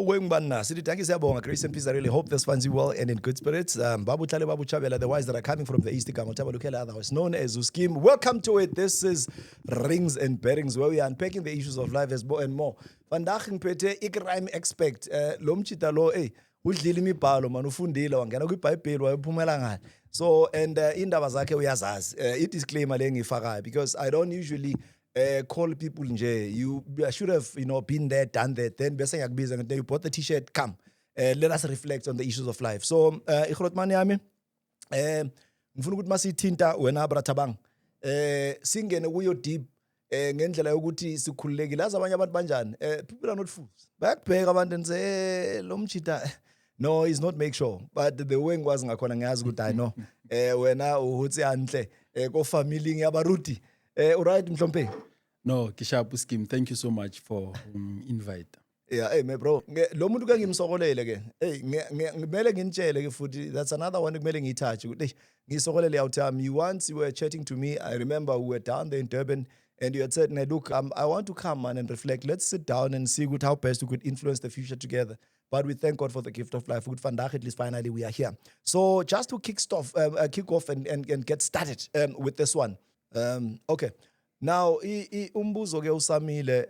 aweng banna siditanki siyabonga grace and peace. I really hope this finds you well and in good spirits. Babu Tlale Babu Chabela, the wise that are coming from the east, Kamotabalukela, otherwise known as Uskim. Welcome to it. This is Rings and Bearings, where we are unpacking the issues of life as more and more. Vandaag ngiphethe icrime expect lo mchita lo udlile imibhalo man ufundile wangena kwiBhayibheli wayephumela ngani. So and indaba zakhe uyazazi. I-disclaimer le ngifakayo because I don't usually call people nje. I should have, been there, done that. Then bese ngiyakubiza ngathi you bought the t-shirt, come. Let us reflect on the issues of life. So, ikhulotmani yami, ngifuna ukuthi masithinta wena Brathabang, singene kuyo deep, ngendlela yokuthi sikhululekile. Lazi abanye abantu banjani? People are not fools. Bayakubheka abantu and say, lo mchita, no, he's not make sure. But the way ngikwazi ngakhona ngiyazi ukuthi I know. Wena uthi anhle, ko family ngiyabaruti. Alright, Mhlompe. No, Kishapu Scheme, thank you so much for invite. Yeah, hey, my bro. Lo muntu ke ngimsokolele ke. Hey, ngimele nginitshele ke futhi that's another one kumele ngiyithathe ukuthi ngisokolele out time. You once you were chatting to me. I remember we were down there in Durban and you had said, "Look, I want to come man and reflect. Let's sit down and see how best we could influence the future together." But we thank God for the gift of life. Good vandaag, at least finally we are here. So just to kick off and get started with this one. Okay. Now, umbuzo ke usamile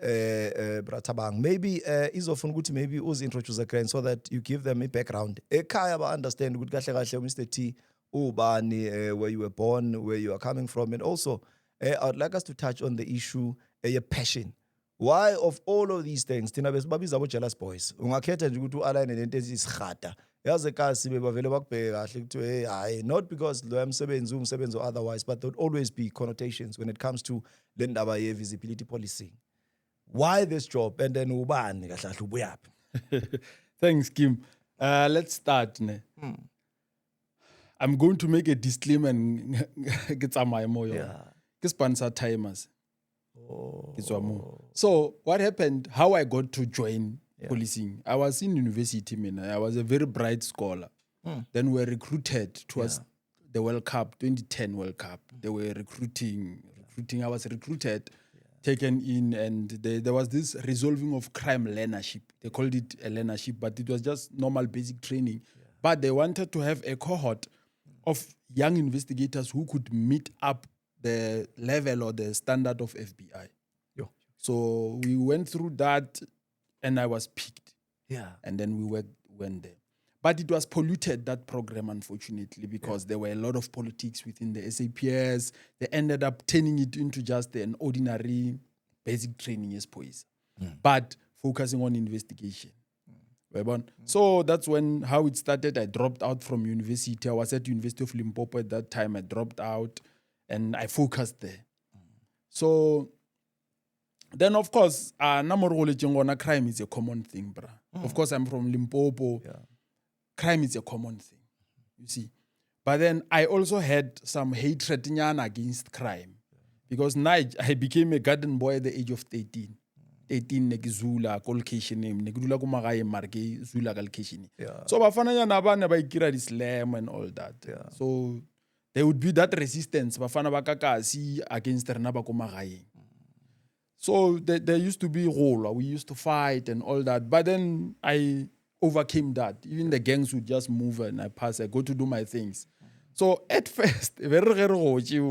Brathabang. Maybe izofuna ukuthi maybe uzintroduce again so that you give them a background. Ekhaya ba understand ukuthi kahle kahle Mr. T ubani, where you were born, where you are coming from, and also I'd like us to touch on the issue your passion. Why of all of these things thina besibabiza abo jealous boys. Ungakhetha nje ukuthi ualign nento ezisihata. Yazi kasi bebavele bakubheke kahle ukuthi hey hayi, not because lo umsebenzi or otherwise, but there would always be connotations when it comes to le ndaba ye visibility policing. Why this job and then ubani kahle kahle ubuyaphi? Thanks, Kim. Let's start. I'm going to make a disclaimer and get some more. Yeah. Sponsor timers. So what happened? How I got to join policing? I was in university, man. I was a very bright scholar. Then we were recruited towards the World Cup, 2010 World Cup. They were recruiting. I was recruited, taken in, and there was this resolving of crime learnership. They called it a learnership, but it was just normal basic training. But they wanted to have a cohort of young investigators who could meet up the level or the standard of FBI. So we went through that, and I was picked. Yeah. And then we went there. But it was polluted, that program, unfortunately, because there were a lot of politics within the SAPS. They ended up turning it into just an ordinary basic training as police, but focusing on investigation. So that's how it started. I dropped out from university. I was at University of Limpopo at that time. I dropped out, and I focused there. So then, of course, crime is a common thing, bruh. Of course, I'm from Limpopo. Yeah. Crime is a common thing, you see. But then I also had some hatred against crime. Because I became a garden boy at the age of 13. 18 nekizula collocation name nekudula kumagaye marke zula collocation. So bafana yana bana ba ikira di slam and all that. So there would be that resistance bafana bakakasi against rena ba kumagaye. So there used to be role, we used to fight and all that. But then I overcame that. Even the gangs would just move and I go to do my things. So at first, you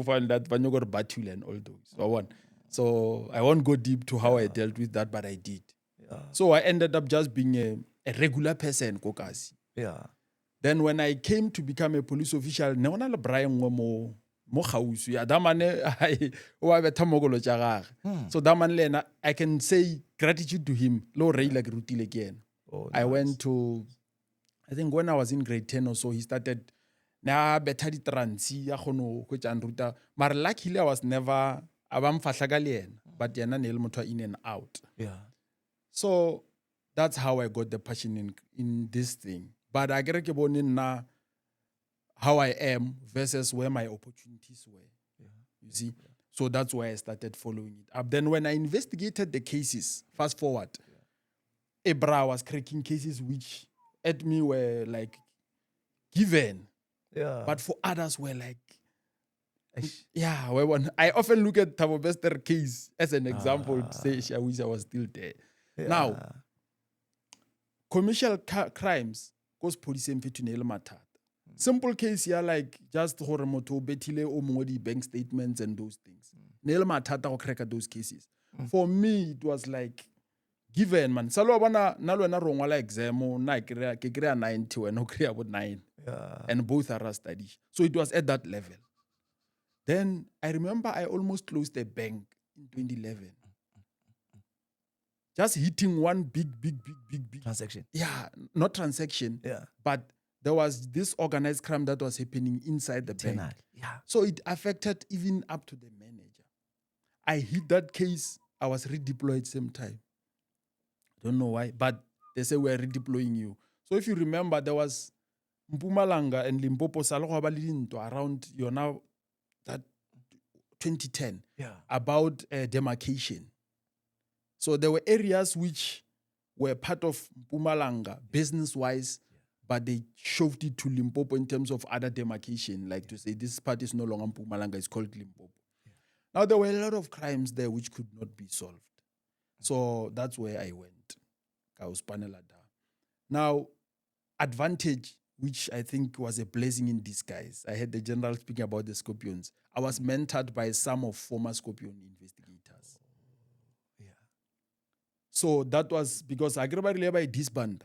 find that Vanyogor Batul and all those. So I won't go deep to how I dealt with that, but I did. So I ended up just being a regular person, Kokasi. Then when I came to become a police official, so I can say gratitude to him. I went to, I think when I was in grade 10 or so, he started better di transi ya khono go tjang ruta. But luckily I was never but yana ne motho in and out. So that's how I got the passion in this thing. But I get na how I am versus where my opportunities were. You see? So that's why I started following it up. Then when I investigated the cases, fast forward, Ebra was cracking cases which at me were like given. But for others were like, I often look at Thabo Bester case as an example to say, I wish I was still there. Now, commercial crimes cause police to nail matter. Simple case here, like just gore motho betile o mongwe di bank statements and those things. Nail mathata go crack those cases. For me, it was like given man. Salo bana na lo na rongwala exam na ke kry 90 when no kry about 9. And both are studies. So it was at that level. Then I remember I almost closed a bank in 2011. Just hitting one big transaction. Yeah, not transaction. Yeah. But there was this organized crime that was happening inside the bank. Yeah. So it affected even up to the manager. I hit that case. I was redeployed same time. Don't know why, but they say we're redeploying you. So if you remember, there was Mpumalanga and Limpopo around now that 2010 about demarcation. So there were areas which were part of Mpumalanga business-wise, but they shoved it to Limpopo in terms of other demarcation, like to say this part is no longer Mpumalanga, it's called Limpopo. Now there were a lot of crimes there which could not be solved. So that's where I went. Now, advantage, which I think was a blessing in disguise. I heard the general speaking about the Scorpions. I was mentored by some of former Scorpion investigators. So that was because I grew up by disband.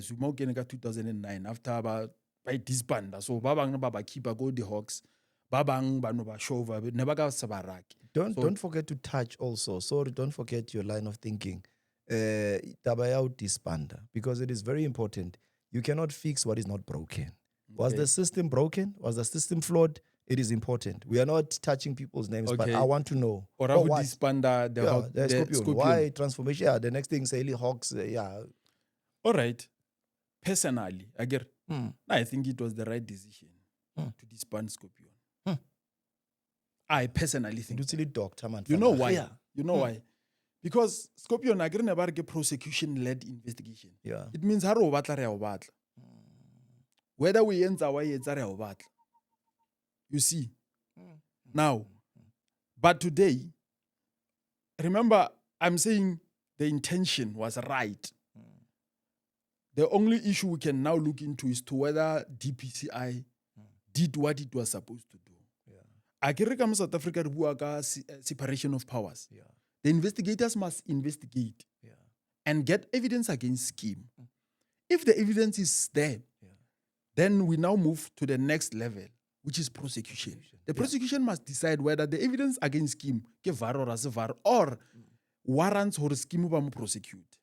Zuma 2009 after about by disband. So babang baba keeper go the Hawks. Babang banoba shova never got sabaraki. Don't forget to touch also. Sorry, don't forget your line of thinking. Tabayao disband, because it is very important. You cannot fix what is not broken. Was the system broken? Was the system flawed? It is important. We are not touching people's names, but I want to know. Or why disband the Scorpion. Why transformation? Yeah, the next thing is Hawks. All right. Personally, I think it was the right decision to disband Scorpion. I personally think. You know why? Yeah. You know why? Because Scorpion never get prosecution-led investigation. Yeah. It means whether we enter away, you see. Now, but today, remember, I'm saying the intention was right. The only issue we can now look into is to whether DPCI did what it was supposed to do. Yeah. South Africa separation of powers. Yeah. The investigators must investigate and get evidence against scheme. If the evidence is there, then we now move to the next level, which is prosecution. The prosecution must decide whether the evidence against scheme or warrants or scheme to prosecute.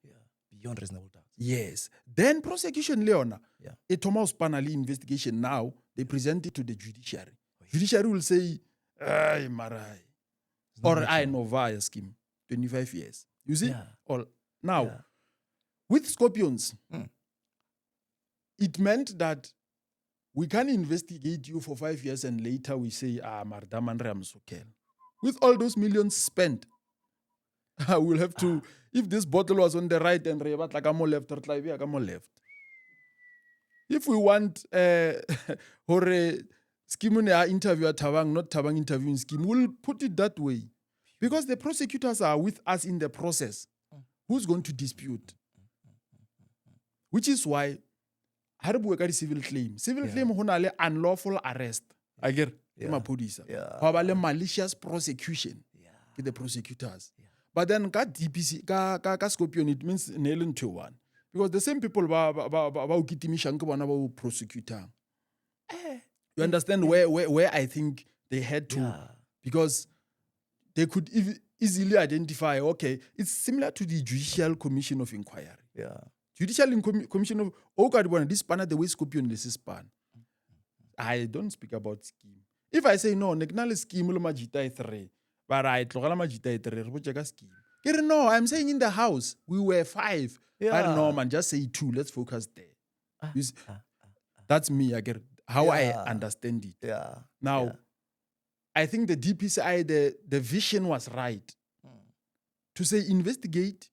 Beyond reasonable doubt. Yes. Then prosecution, Leona, a Thomas Panali investigation now, they present it to the judiciary. Judiciary will say, ay, marai. Or I know via scheme. 25 years. You see? Or now, with Scorpions, it meant that we can investigate you for 5 years and later we say, Mardaman Ramsukel. With all those millions spent, we'll have to, if this bottle was on the right and Rebat like I'm left, or I'm left. If we want or scheme interview at Tawang, not Tawang interviewing scheme, we'll put it that way. Because the prosecutors are with us in the process. Who's going to dispute? Which is why Haribu civil claim. Civil claim honale unlawful arrest. I get police. Malicious prosecution. The prosecutors. But then got DPC, got Scorpion, it means nailing to one. Because the same people about prosecutor. You understand where I think they had to, because they could easily identify, okay, it's similar to the Judicial Commission of Inquiry. Judicial Commission of this span the way Scorpion this span. I don't speak about scheme. If I say no, Negnal scheme Majita 3, but I Majita 3, no, I'm saying in the house we were 5. I don't know, man, just say 2. Let's focus there. That's me. I get how I understand it. Now, I think the DPCI, the vision was right. To say investigate,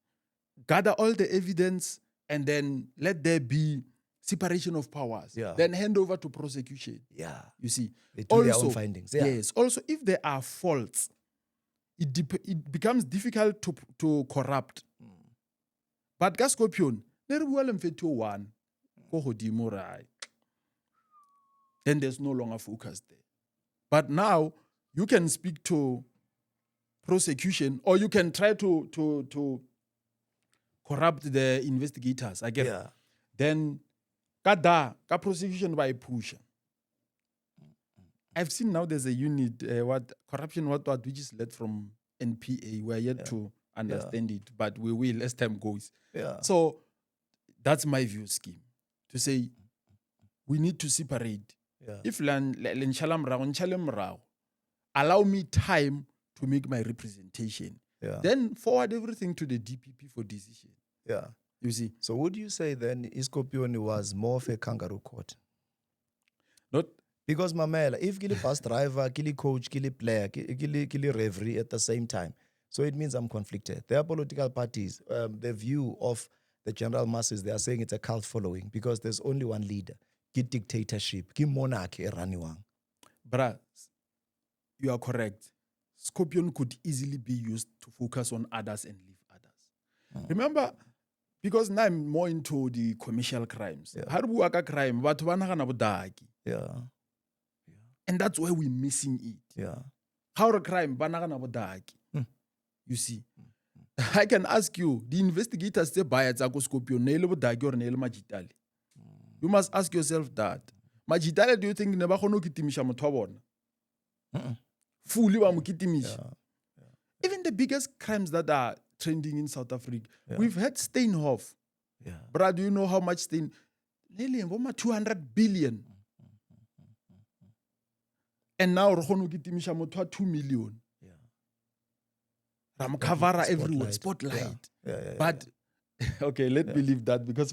gather all the evidence, and then let there be separation of powers. Then hand over to prosecution. You see. They do their own findings. Yes. Also, if there are faults, it becomes difficult to corrupt. But Scorpion, le re bua le mfetho 1 go godimo right, then there's no longer focus there. But now you can speak to prosecution, or you can try to corrupt the investigators. I get Yeah. then ka prosecution by push. I've seen now there's a unit what corruption what which is led from NPA. We're yet to understand it, but we will as time goes. Yeah. So that's my view scheme to say we need to separate. Yeah. If allow me time to make my representation, Yeah. then forward everything to the DPP for decision. Yeah. You see, So would you say then Iskopioni was more of a kangaroo court? not Because Mamela, if kili bus driver, kili coach, kili player, kili referee at the same time, so it means I'm conflicted. There are political parties, the view of the general masses, they are saying it's a cult following because there's only one leader. Ki dictatorship, ki monarchy raniwang. Bruh, you are correct. Scorpion could easily be used to focus on others and leave others. Remember, because now I'm more into the commercial crimes. Yeah. Harubuaka crime, batho ba nagana bodaki. Yeah. And that's why we're missing it. Yeah. How a crime, ba nagana bodaki. You see, I can ask you, the investigators say by Tsako Scorpion, nail bodaki or nail Majitali. You must ask yourself that. Majitali, do you think never hono kitimisha motwabona? Fully wa mukitimisha. Even the biggest crimes that are trending in South Africa, we've had Steinhoff. Yeah. Brad, do you know how much nearly 200 billion. And now Rohono Kitimisha Motwa 2 million. Ramkavara everywhere. Spotlight. But okay, let's believe that because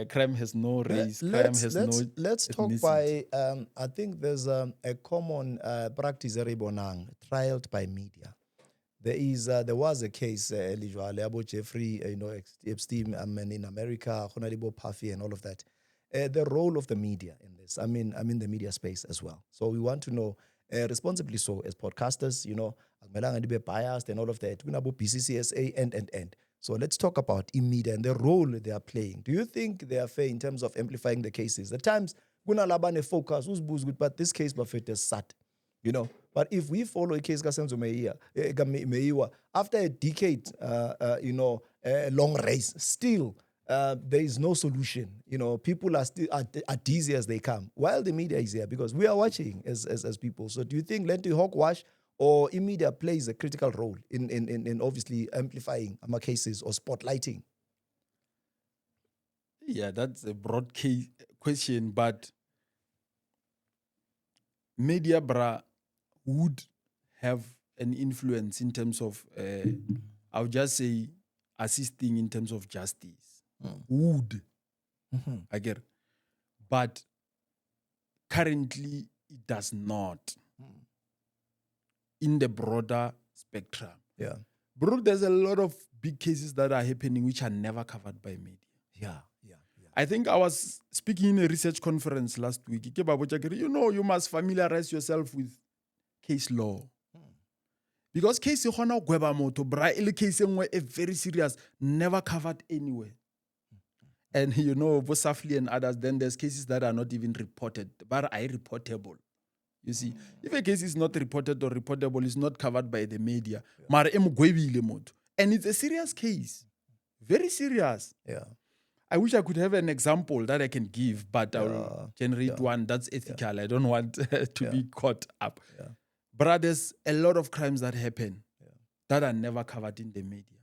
crime has no race, crime has no. Let's talk by I think there's a common practice bonang trialed by media. There was a case about Jeffrey, Epstein, in America, Honoribo Puffy, and all of that. The role of the media in this. I'm in the media space as well. So we want to know responsibly so as podcasters, be biased and all of that. We about BCCSA and. So let's talk about media and the role they are playing. Do you think they are fair in terms of amplifying the cases? At times, guna labane focus, who's good, but this case buffet is sat. But if we follow a case Meiwa, after a decade, a long race, still there is no solution. People are still as dizzy as they come, while the media is here because we are watching as people. So do you think Lenti Hawkwash or media plays a critical role in obviously amplifying cases or spotlighting? Yeah, that's a broad question, but media would have an influence in terms of, I would just say, assisting in terms of justice. Would. I get it. But currently, it does not. In the broader spectrum. Yeah. Bro, there's a lot of big cases that are happening which are never covered by media. Yeah. I think I was speaking in a research conference last week. You must familiarize yourself with case law. Because case case very serious, never covered anywhere. And Bosafli and others, then there's cases that are not even reported, but are reportable. You see, if a case is not reported or reportable, it's not covered by the media. And it's a serious case. Very serious. Yeah. I wish I could have an example that I can give, but I'll generate one that's ethical. I don't want to be caught up. Yeah. But there's a lot of crimes that happen that are never covered in the media.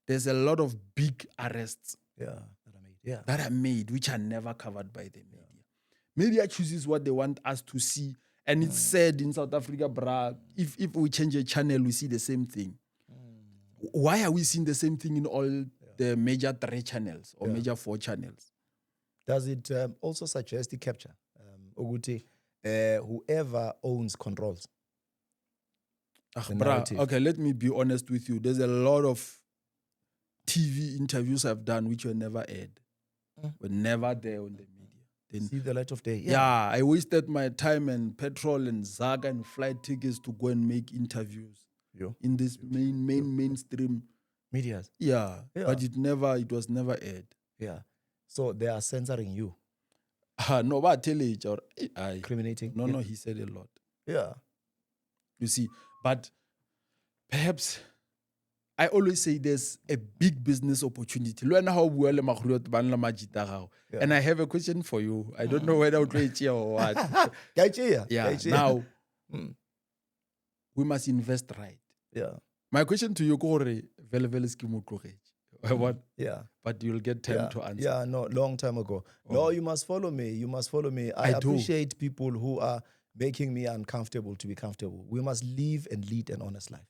There's a lot of big arrests that are made which are never covered by the media. Media chooses what they want us to see. And it's said in South Africa, if we change a channel, we see the same thing. Why are we seeing the same thing in all the major 3 channels or major 4 channels? Does it also suggest the capture? Whoever owns controls. Okay, let me be honest with you. There's a lot of TV interviews I've done which were never aired. Were never there on the media. See the light of day. Yeah, I wasted my time and petrol and Zaga and flight tickets to go and make interviews in this mainstream Medias. Yeah, Yeah. but it was never aired. Yeah. So they are censoring you, No, but tell it or incriminating. no, Yeah. no, he said a lot. Yeah. You see, but perhaps I always say there's a big business opportunity. And I have a question for you. I don't know whether I'll play it or what. Yeah. Now we must invest right. Yeah. My question to you, Kore, what? Yeah. But you'll get time to answer. Yeah, no, long time ago. No, you must follow me. You must follow me. I do. appreciate people who are making me uncomfortable to be comfortable. We must live and lead an honest life.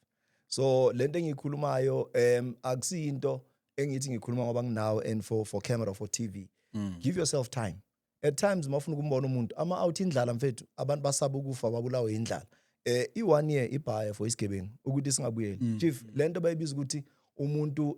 So, lento engikhulumayo akusinto engithi ngikhuluma ngoba nginawo and for camera, for TV. Give yourself time. At times mawufuna ukumbona umuntu ama out indlala mfethu abantu basaba ukufa babulawe indlala. I1 year ibhaya for isigebengu ukuthi singabuyeli. Chief, lento bayibiza ukuthi umuntu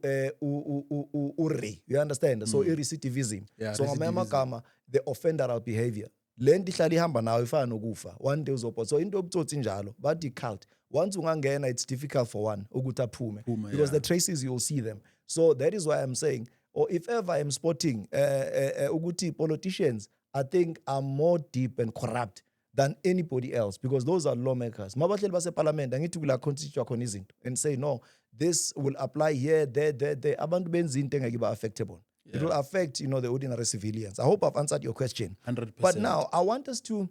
you understand? So irecidivism. Yeah, So ngamanye amagama the offenderal behavior. Lento ihlala ihamba nawe ifana nokufa. One day uzophola. So into obutsotsi njalo bathi cult. Once ungangena it's difficult for one ukuthi aphume because the traces you'll see them. So that is why I'm saying, or if ever I'm spotting ukuthi politicians I think are more deep and corrupt than anybody else because those are lawmakers. Mabahleli base parliament angithi kula constitute khona izinto and say no, this will apply here, there. Abantu benza into engeke ba affectable. It will affect, the ordinary civilians. I hope I've answered your question. 100%. But now I want us to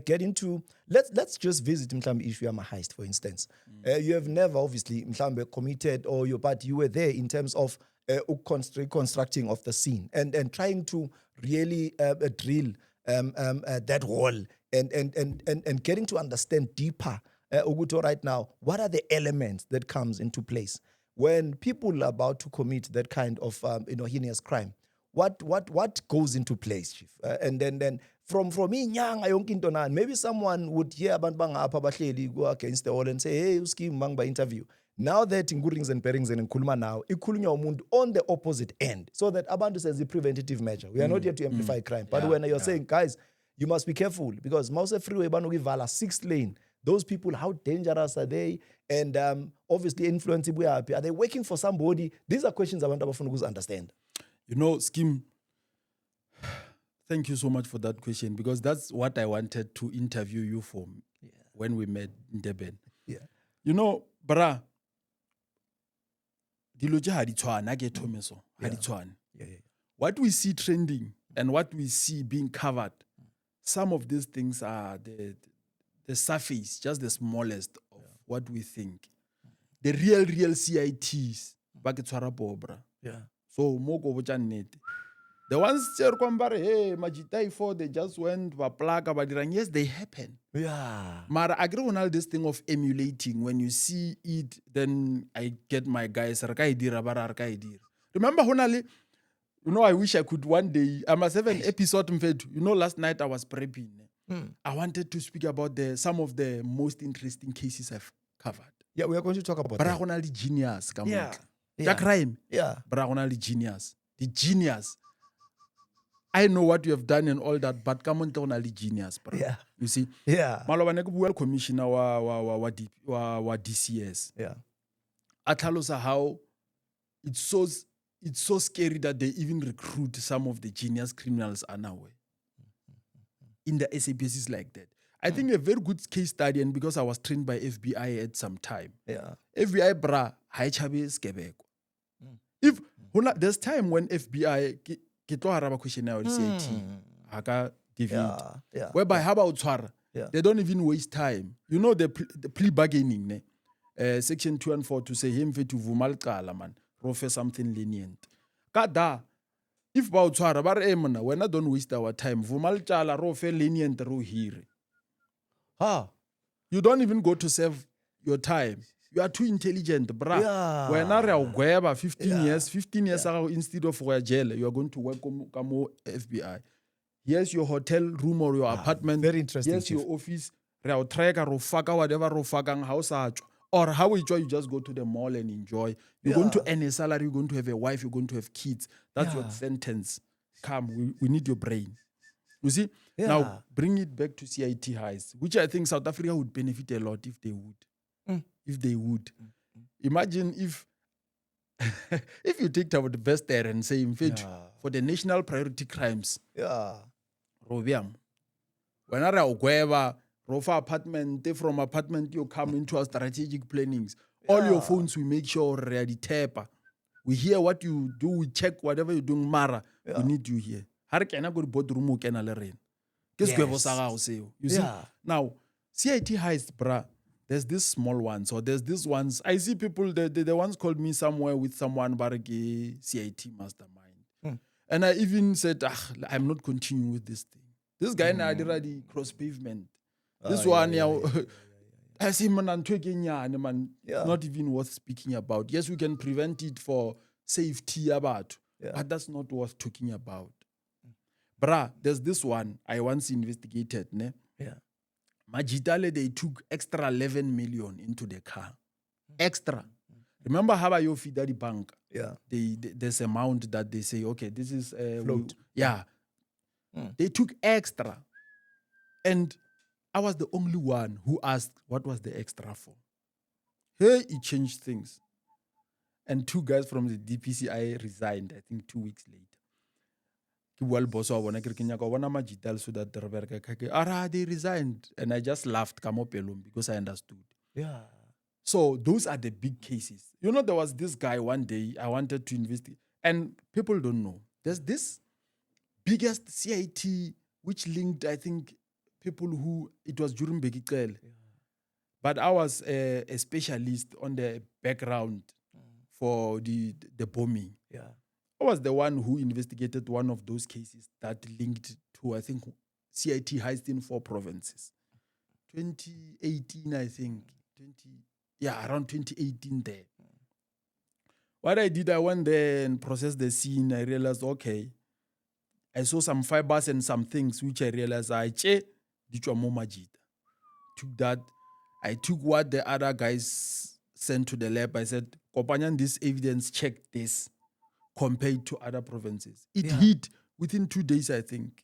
get into let's just visit mhlambe issue yama heist, for instance. You have never obviously mhlambe committed but you were there in terms of reconstructing of the scene and trying to really drill that wall and getting to understand deeper Uguto right now, what are the elements that comes into place when people are about to commit that kind of heinous crime? What goes into place, Chief? And then from me nyanga yonke into nani, maybe someone would hear abantu bangapha bahleli go against the wall and say, hey, uSkim mangba interview. Now that ngurings and pairings and ngikhuluma now, ikhulunywa umuntu on the opposite end, so that abantu says the preventative measure. We are not here to amplify crime, but when you're saying, guys, you must be careful because Mause freeway banukivala 6th lane. Those people, how dangerous are they? And obviously, influence are they working for somebody? These are questions I want to understand. Skim, thank you so much for that question because that's what I wanted to interview you for when we met in Durban. Yeah. Bra, diloja haditwana ke thomeso haditwana. What we see trending and what we see being covered, some of these things are the surface, just the smallest of what we think. The real CITs, Yeah. so moko bojanete. The ones hey, Majitai 4, they just went baplaka, yes, they happen. Yeah. Mara agree on all this thing of emulating. When you see it, then I get my guys. Remember, Honali, I wish I could one day. I must have an episode. Last night I was prepping. I wanted to speak about some of the most interesting cases I've covered. Yeah, we are going to talk about that. Bragonali genius. Yeah. Crime. Yeah. Bragonali genius. The genius. I know what you have done and all that, but come on, only genius, bro. Yeah. You see? Yeah. Malawane well commissioner wa DCS. Yeah. Atalosa how it's so scary that they even recruit some of the genius criminals anyway. In the SAPSs like that. I think a very good case study, and because I was trained by FBI at some time. Yeah. FBI bra haichabe skebeko. If there's time when FBI questionnaire CIT haka deviate. Yeah. Whereby how about Twara? Yeah. They don't even waste time. The plea bargaining, section 2 and 4 to say him to vumal kala man, rofe something lenient. Kada if about Twara bar emana, when I don't waste our time, vumal chala rofe lenient ro here. You don't even go to save your time. You are too intelligent, brah. Yeah. When I have 15 years ago, instead of jail, you are going to work como FBI. Here's your hotel room or your apartment. Very interesting. Here's your office. Whatever house. Or how you just go to the mall and enjoy. You're going to earn a salary. You're going to have a wife. You're going to have kids. That's your sentence. Come, we need your brain. You see? Yeah. Now, bring it back to CIT heist, which I think South Africa would benefit a lot if they would. If they would. Imagine if if you take about the best there and say, in fact, Yeah. for the national priority crimes, Yeah. Robiam, when I gweba, rofa apartment, from apartment you come into our strategic plannings. All Yeah. your phones, we make sure ready tap. We hear what you do, we check whatever you're doing, Mara. We Yeah. need you here. Har can I go to boardroom o kena le rena? Ke skwebo sa gago seo. You see? Yeah. Now, CIT heist, bruh, there's these small ones, or there's these ones. I see people, the ones called me somewhere with someone, barake CIT mastermind. And I even said, I'm not continuing with this thing. This guy na already cross pavement. This one, I see man, man, Yeah. not even worth speaking about. Yes, we can prevent it for safety about, Yeah. but that's not worth talking about. Bruh, there's this one I once investigated. Ne? Yeah. Majitale, they took extra 11 million into the car. Extra. Remember how you feed the bank? Yeah. There's amount that they say, okay, this is Float. yeah. They took extra. And I was the only one who asked what was the extra for. Hey, it changed things. And 2 guys from the DPCI resigned, I think 2 weeks later. So that they resigned. And I just laughed because I understood. Yeah. So those are the big cases. You know, there was this guy one day I wanted to investigate, and people don't know. There's this biggest CIT which linked, I think, people who, it was during Begicel. But I was a specialist on the background for the bombing. Yeah. I was the one who investigated one of those cases that linked to, I think, CIT heist in 4 provinces. 2018, I think. Around 2018 there. What I did, I went there and processed the scene. I realized, okay, I saw some fibers and some things which I realized, took that. I took what the other guys sent to the lab. I said, Kopanyan, this evidence, check this compared to other provinces. It hit within 2 days, I think.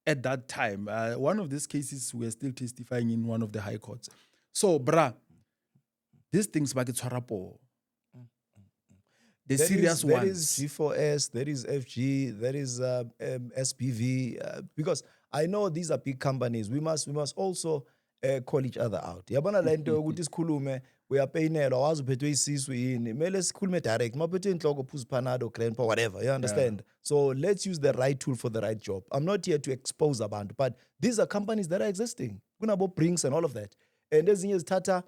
At that time, one of these cases, we are still testifying in one of the high courts. So, bruh, these things back at Swarapo. The serious ones. There is G4S, there is FG, there is SPV. Because I know these are big companies. We must also call each other out. Yabona lento ukuthi sikhulume uyapayinelwa wazi uphethwe isisu yini. Mele sikhulume direct. Maphethe inhloko phuzu Panado, Grandpa, whatever. You understand? So let's use the right tool for the right job. I'm not here to expose abantu, but these are companies that are existing. Kunabo Brinks and all of that. And ezinye zithatha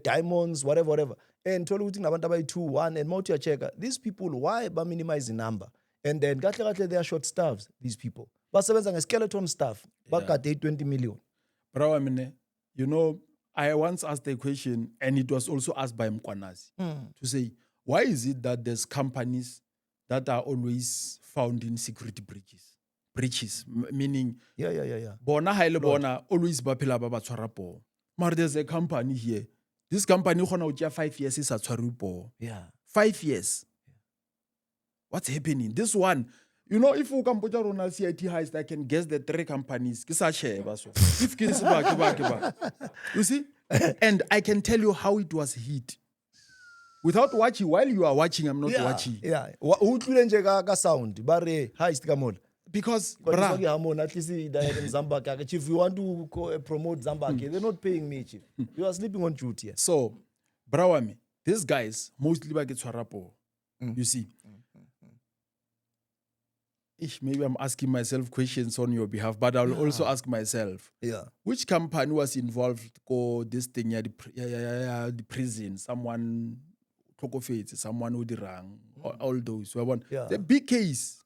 diamonds, whatever. And thola ukuthi nabantu abayi 2 1 and more to check. These people, why ba minimize the number? And then kahle they are short staffs, these people. Basebenza nge-skeleton staff. Bakade 20 million. Bro, I mean, you know, I once asked a question, and it was also asked by Mkwanazi to say, why is it that there's companies that are always found in security breaches, meaning bona haile bona always ba phela ba tshwara po. But there's a company here. This company gona o tšea 5 years is a tshware po. 5 years. What's happening? This one, you know, if you come put on CIT heist, I can guess the 3 companies. You see? And I can tell you how it was hit. Without watching, while you are watching, I'm not watching. Utlile nje ka sound bare heist kamola. Because at least in Zambia, chief, we want to promote Zambia. They're not paying me, chief. You are sleeping on duty. So, Brawami, these guys mostly back at Swarapo. You see. Maybe I'm asking myself questions on your behalf, but I'll also ask myself. Which company was involved ko this thing the prison, someone someone who dirang, all those. The big case.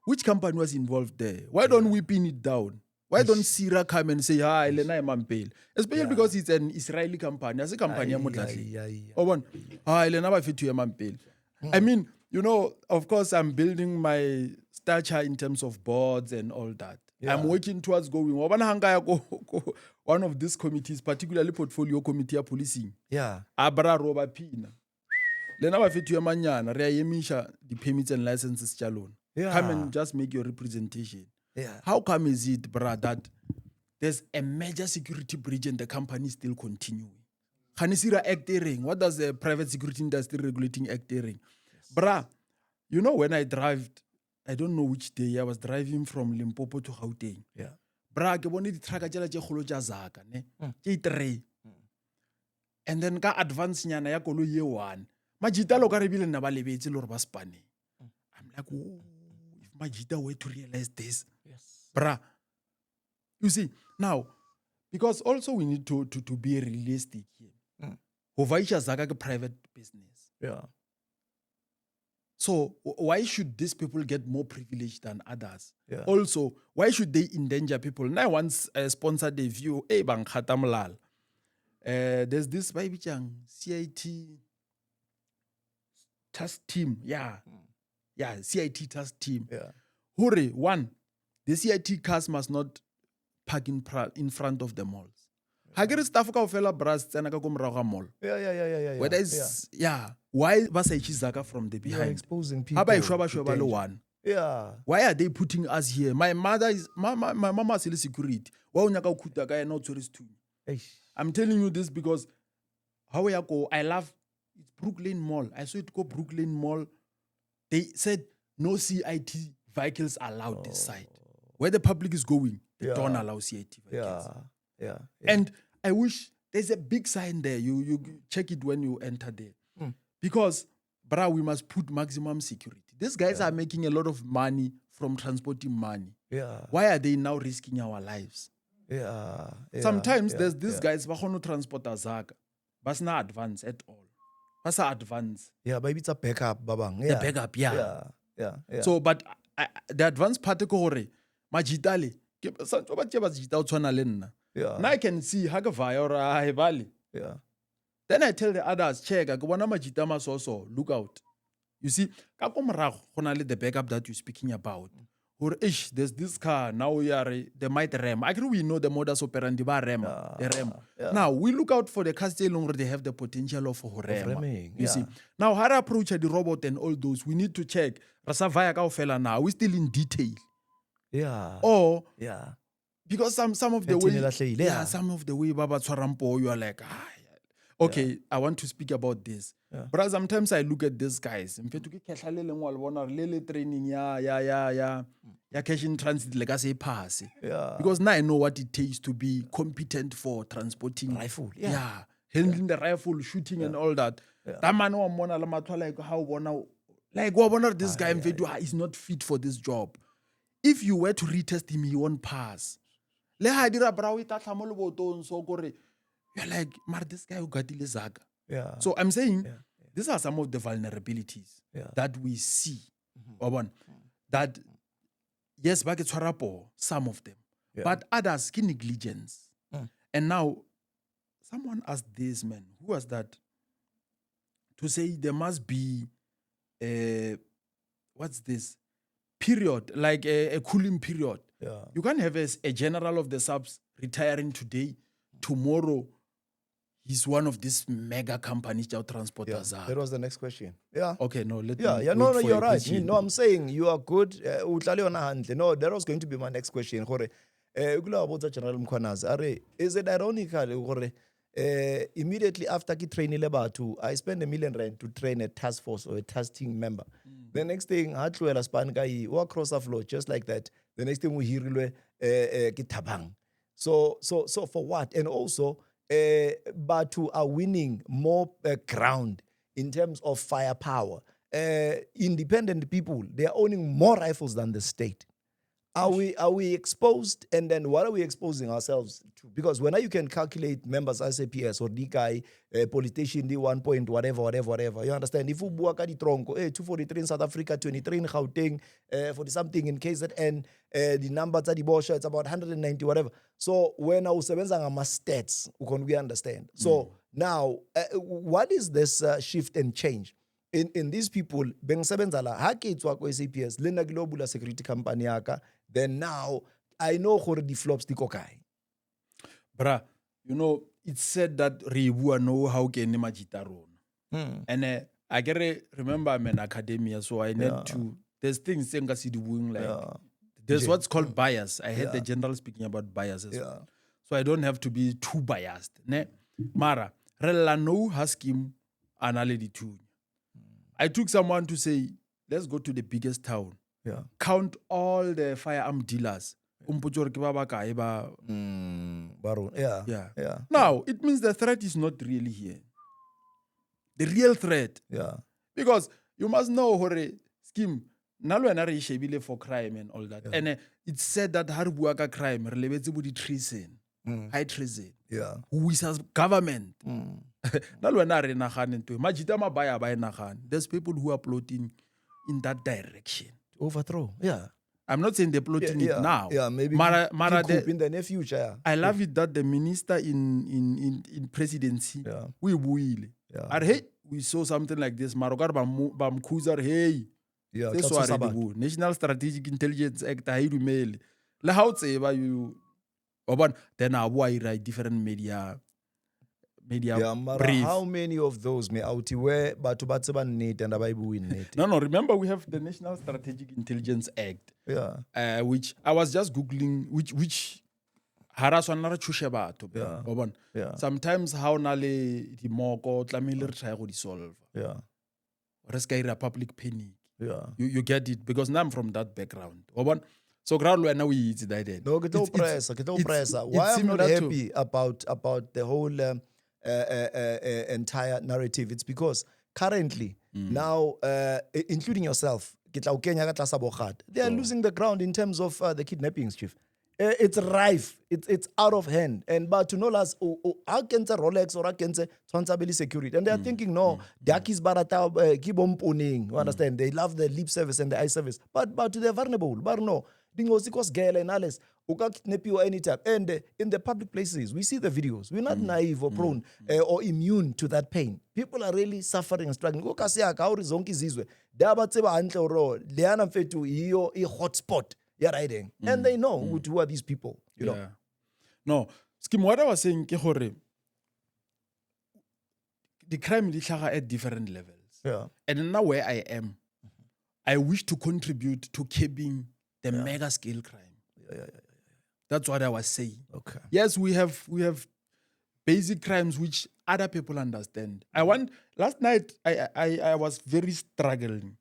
Which company was involved there? Why don't we pin it down? Why don't Sira come and say, hi, Elena Mampel? Especially because it's an Israeli company. As a company, I mean, you know, of course, I'm building my stature in terms of boards and all that. I'm working towards going. One of these committees, particularly portfolio committee of policing. Abra Roba Pina. Lena Bafetu Manyana, Reyemisha, the permits and licenses chalon. Come and just make your representation. How come is it, brah, that there's a major security breach and the company is still continuing? Khanisira Act e reng? What does the Private Security Industry Regulating Act e reng? Bra, you know when I drove, I don't know which day, I was driving from Limpopo to Gauteng. Yeah. Bra, ke bone di-trucka tsela tse kgolo tša Zaka, ne? Tše i-3. And then ka advance nyana ya koloi ye 1. Majita lo ka re bile nna ba lebetse le gore ba spaneng. I'm like, oh, if Majita were to realize this. Yes. Bra. You see, now, because also we need to be realistic here. Hovaisha Zaka ke private business. Yeah. So why should these people get more privilege than others? Yeah. Also, why should they endanger people? Now I once sponsored a view, bang khatamlal. There's this baby chang CIT task team. Yeah. Yeah, CIT task team. Yeah. Hurry, one, the CIT cars must not park in front of the malls. Hagere staff ka ofela brass tsena ka ko morago ga mall. Yeah. Whether it's why ba sa Zaka from the You're behind? exposing people. How about to shwa ba le danger. one? Yeah. Why are they putting us here? My mother is my mama is security. Why unyaka ukuta ka no tourist too? Eish. I'm telling you this because how we go, I love it's Brooklyn Mall. I saw it go Brooklyn Mall. They said no CIT vehicles allowed this side. Where the public is going, they don't allow CIT vehicles. Yeah. And I wish there's a big sign there. You check it when you enter there. Because, bra, we must put maximum security. These guys are making a lot of money from transporting money. Yeah. Why are they now risking our lives? Yeah. Sometimes there's these guys who want to transport a Zaka, but it's not advanced at all. That's not advanced. Yeah, maybe it's a backup, babang. The backup, yeah. Yeah. So, but the advanced part ko hore majitale ke santse ba tse ba jita o tshwana le nna. Now I can see ha ke vaya or ha bale. Yeah. Then I tell the others, check, ke bona majita masoso, look out. You see, ka ko morago go na le the backup that you're speaking about. Or there's this car now they might ram. Actually, we know the modus operandi ba ram. They ram. Now we look out for the cars they have the potential of ramming. You see. Now how to approach the robot and all those, we need to check. Rasa vaya kaofela now. We still in detail. Yeah. Or because some of the way some of the way Baba Twarampo, you are like, okay, I want to speak about this. But sometimes I look at these guys. Training ya cash in transit like I say pass. Because now I know what it takes to be competent for transporting rifle. Handling the rifle, shooting and all that. That man like how like this guy is not fit for this job. If you were to retest him, he won't pass. You're like, Mar, this guy who got the Zaka. So I'm saying these are some of the vulnerabilities that we see. That yes, back at some of them. But others ki negligence. And now someone asked this man, who was that? To say there must be what's this? Period, like a cooling period. You can't have a general of the subs retiring today. Tomorrow, he's one of these mega companies that transport us. That was the next question. Yeah. Okay, no, let me no, you're right. No, I'm saying you are good. No, that was going to be my next question. General Mkhwanazi, is it ironical? Immediately after I train I spend R1 million to train a task force or a task team member. The next thing, I walk across the floor just like that. The next thing we hear tabang. So for what? And also, Batu are winning more ground in terms of firepower. Independent people, they are owning more rifles than the state. Are we exposed? And then what are we exposing ourselves to? Because when you can calculate members SAPS or DKI, politician, D 1 point, whatever. You understand? If you buaka di tronco, 243 in South Africa, 23 in Gauteng, 40 something in KZN, the numbers at the Bosha, it's about 190, whatever. So when I was saying stats, we understand. So now, what is this shift and change? In these people, beng sebenzala ha ke tswa ko SAPS le nna ke lo bula security company yaka, then now I know gore di flops di ko kae. Bra, you know, it's said that re bua know how ke ne majita rona. And I get remember I'm an academia, so I need to, there's things tse nka se di buing like there's what's called bias. I heard the general speaking about bias as well. So I don't have to be too biased. Ne? Mara, Rella no ha scheme analysis too. I took someone to say, let's go to the biggest town. Yeah. Count all the firearm dealers. Baron. Yeah. Yeah. Yeah. Now, it means the threat is not really here. The real threat. Yeah. Because you must know, hore, scheme, nalwena re shebile for crime and all that. And it's said that ha re bua ka crime, re lebetse bo di treason, high treason. Yeah. Who is as government? Nalwena re nagane nto. Majita mabaya ba e nagane. There's people who are plotting in that direction. Overthrow. Yeah. I'm not saying they're plotting Yeah. it now. Yeah. Maybe Mara in the near future. Yeah. I love it that the minister in presidency, Yeah. we buile. Yeah. Are hey, we saw something like this. Marogar bamkuza hey. Yeah. Se sware dibu. National Strategic Intelligence Act ha e dumele. Le ha o tseba you obon then I write different media Yeah, brief. how many of those may out where batho ba tseba nnete and ba e bue nnete? No, remember we have the National Strategic Intelligence Act. Yeah. Which I was just googling which haraswana re tshoshe batho. Yeah. Obon. Yeah. Sometimes how na le di moko tlamehile re try go di solve. Yeah. Re ska ira public panic. Yeah. You get it because now I'm from that background. Obon. So ground wena we eat that. No, get pressa. Why I'm not happy about the whole entire narrative? It's because currently now, including yourself, they are losing the ground in terms of the kidnappings, Chief. It's rife. It's out of hand. And but to know us, how can the Rolex or how can the responsibility security? And they are thinking, no, Dakis barata keep on pawning. You understand? They love the lip service and the eye service. But they're vulnerable. But no, Dingos girl and alles. Uka kidnap you anytime. And in the public places, we see the videos. We're not naive or prone or immune to that pain. People are really suffering and struggling. Go kasi akauri zonki zizwe. Daba tseba antle ro. Leana fetu iyo I hotspot. You're riding. And they know who are these people, you know. No. Skim, what I was saying, the crime is at different levels. Yeah. And now where I am, I wish to contribute to keeping the mega scale crime. Yeah. That's what I was saying. Okay. Yes, we have basic crimes which other people understand. Last night I was very struggling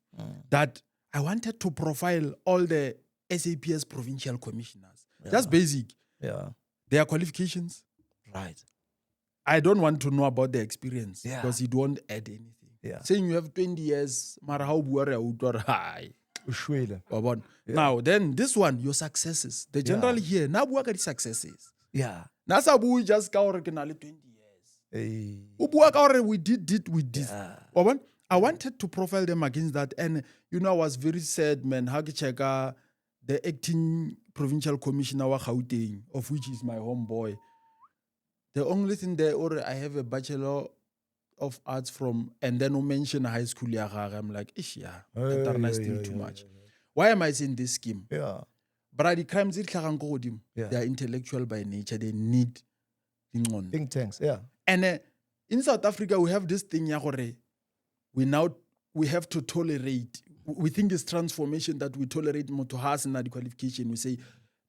that I wanted to profile all the SAPS provincial commissioners. Just basic. Yeah. Their qualifications. Right. I don't want to know about their experience because it won't add anything. Yeah. Saying you have 20 years, mara how high. Yeah. Now, then this one, your successes. The general here, now work at the successes. Yeah. Nasa bui just ka 20 years. Hey. We did this. Yeah. I wanted to profile them against that. And, I was very sad, man. Hagicheka, the acting provincial commissioner wa Gauteng, of which is my homeboy. The only thing there, I have a bachelor of arts from, and then we mention high school. I'm like, ish, that's still too much. Why am I saying this scheme? Yeah. But the crimes they are intellectual by nature. They need think tanks. Yeah. And in South Africa, we have this thing. We have to tolerate. We think it's transformation that we tolerate more to has and the qualification. We say,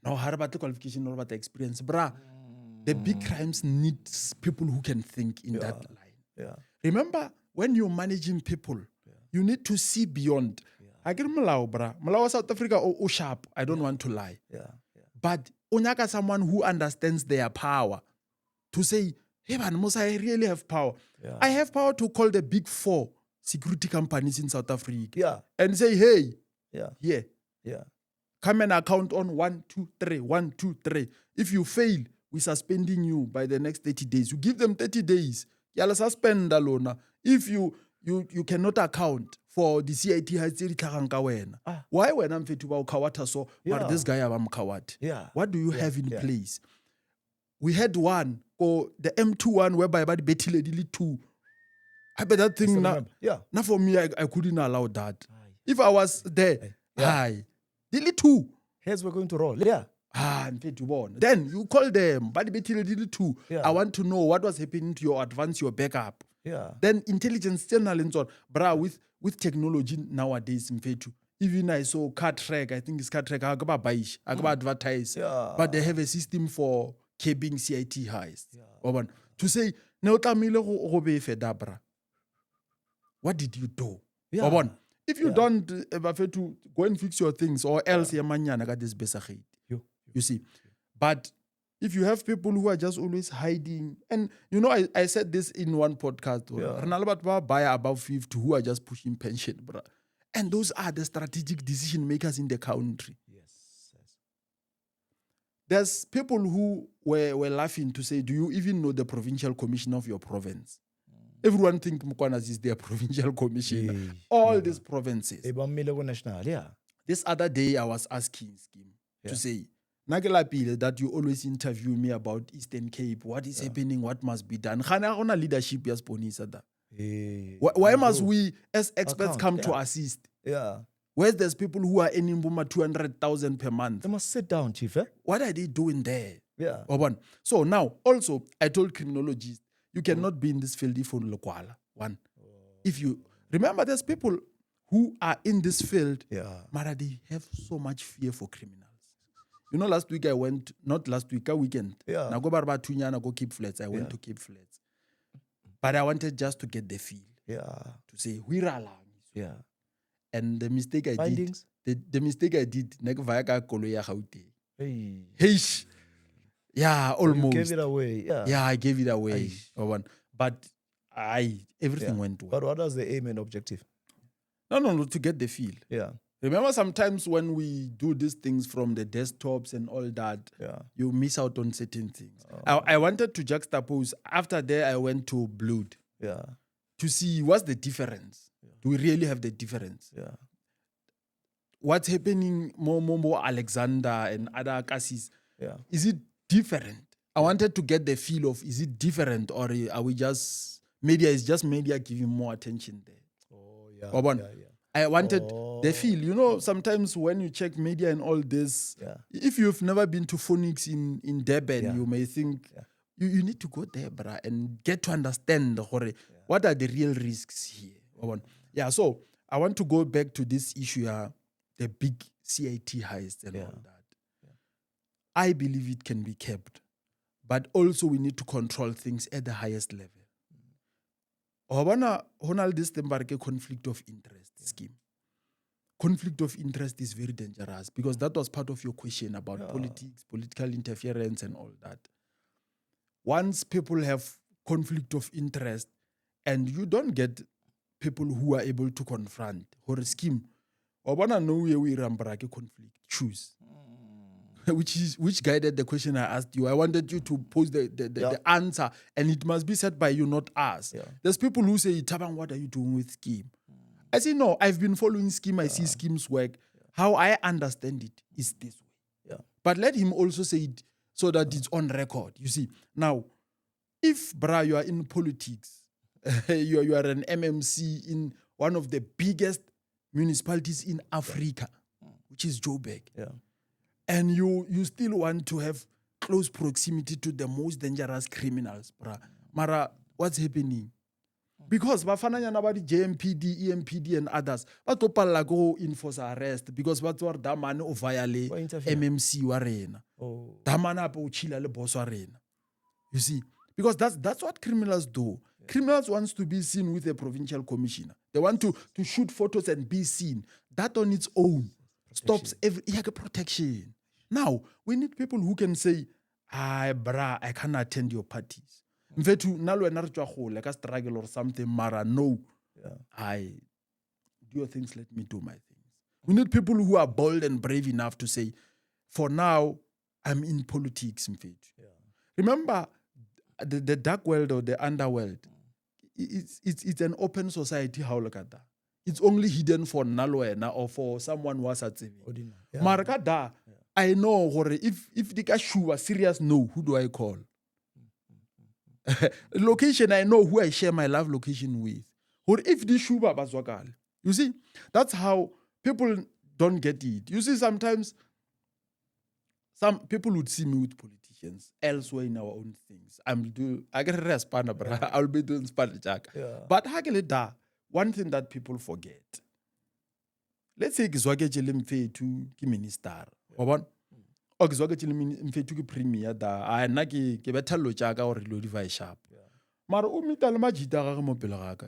no, how about the qualification or about the experience? The big crimes need people who can think in that line. Yeah. Remember, when you're managing people, you need to see beyond. I get Malawi, South Africa, or sharp. I don't want to lie. Yeah. But Onyaka, someone who understands their power, to say, hey man, Musa, I really have power. Yeah. I have power to call the big 4 security companies in South Africa. Yeah. And say, hey, yeah. Come and account on 1, 2, 3, 1, 2, 3. If you fail, we're suspending you by the next 30 days. You give them 30 days. You'll suspend alone. If you cannot account for the CIT, why when I'm fit about Kawata so but this guy I'm Kawat? Yeah. What do you have in place? We had one, or the M21 whereby the Betty Lady 2. I bet that thing now. Now for me, I couldn't allow that. If I was there, Dilly 2. Heads were going to roll. Yeah. Then you call them, but Dilly 2. I want to know what was happening to your advance, your backup. Yeah. Then intelligence still with technology nowadays, even I saw Car Track, I think it's Car Track, I advertise. Yeah. But they have a system for keeping CIT highs. To say, Ne o tlamehile go befe dabra. What did you do? Yeah. Wa bona? If you Yeah. don't to go and fix your things, or else ye manyana ka this besagate. You see. But if you have people who are just always hiding, and you know, I said this in one podcast, Yeah. buy above 50 who are just pushing pension, bro. And those are the strategic decision makers in the country. Yes. There's people who were laughing to say, do you even know the provincial commissioner of your province? Everyone thinks Mukwanas is their provincial commissioner. All these provinces. National, yeah. This other day, I was asking Skim to say, Nagelapile, that you always interview me about Eastern Cape. What is happening? What must be done? Khana leadership yes ponisa. Why must we, as experts, come to assist? Yeah. Where's there's people who are earning 200,000 per month? They must sit down, Chief. What are they doing there? Yeah. So now, also, I told criminologists, you cannot be in this field if you lokwala. One. If you remember, there's people who are in this field, Mara, they have so much fear for criminals. You know, last week I went, not last week, a weekend. Yeah. I go Barbatunya, go Cape Flats. I went to Cape Flats. But I wanted just to get the feel. Yeah. To say, we're along. Yeah. And the mistake I Findings? did, the mistake I did, Hey. Yeah, almost. You gave it away. Yeah. Yeah, I gave it away. But everything went well. But what was the aim and objective? No, to get the feel. Yeah. Remember, sometimes when we do these things from the desktops and all that, you miss out on certain things. I wanted to juxtapose. After that, I went to Blood. Yeah. To see what's the difference. Do we really have the difference? Yeah. What's happening more Alexander and other cases? Yeah. Is it different? I wanted to get the feel of, is it different, or are we just, media giving more attention there? Oh, yeah. I wanted the feel. You know, sometimes when you check media and all this, if you've never been to Phoenix in Durban, you may think, you need to go there, brah, and get to understand what are the real risks here. So I want to go back to this issue, the big CIT heist and all that. I believe it can be kept, but also we need to control things at the highest level. This conflict of interest scheme. Conflict of interest is very dangerous because that was part of your question about politics, political interference, and all that. Once people have conflict of interest and you don't get people who are able to confront or scheme, conflict, choose. Which guided the question I asked you. I wanted you to pose the answer, and it must be said by you, not us. There's people who say, Tabang, what are you doing with scheme? I say, no, I've been following scheme. I see schemes work. How I understand it is this way. But let him also say it so that it's on record. You see, now, if, brah, you are in politics, you are an MMC in one of the biggest municipalities in Africa, which is Joburg. And you still want to have close proximity to the most dangerous criminals, brah. Mara, what's happening? Because Bafananya Nabadi, JMPD, EMPD, and others, but to go enforce arrest because what's what Daman or violate MMC warena. Damana po chila le boss warena. You see, because that's what criminals do. Criminals wants to be seen with a provincial commissioner. They want to shoot photos and be seen. That on its own stops every protection. Now, we need people who can say, brah, I can't attend your parties. Mfethu nalo enarjwa go like a struggle or something, mara no. I do your things, let me do my things. We need people who are bold and brave enough to say, for now, I'm in politics, mfethu. Remember, the dark world or the underworld, it's an open society, how look at that. It's only hidden for Nalwena or for someone who was at TV. Markada, I know if the cashew was serious, no, who do I call? Location, I know who I share my live location with. Or if the shuba bazwakal. You see, that's how people don't get it. You see, sometimes some people would see me with politicians elsewhere in our own things. I get a responder, but I'll be doing spanish jack. But one thing that people forget. Let's say Gizwagejele mfethu ki minister. Wabona? O Gizwagejele mfethu ki premier da. Na ke bethallo jaaka gore lo divide sharp. Mara o mita le majita ga mo pele ga ka.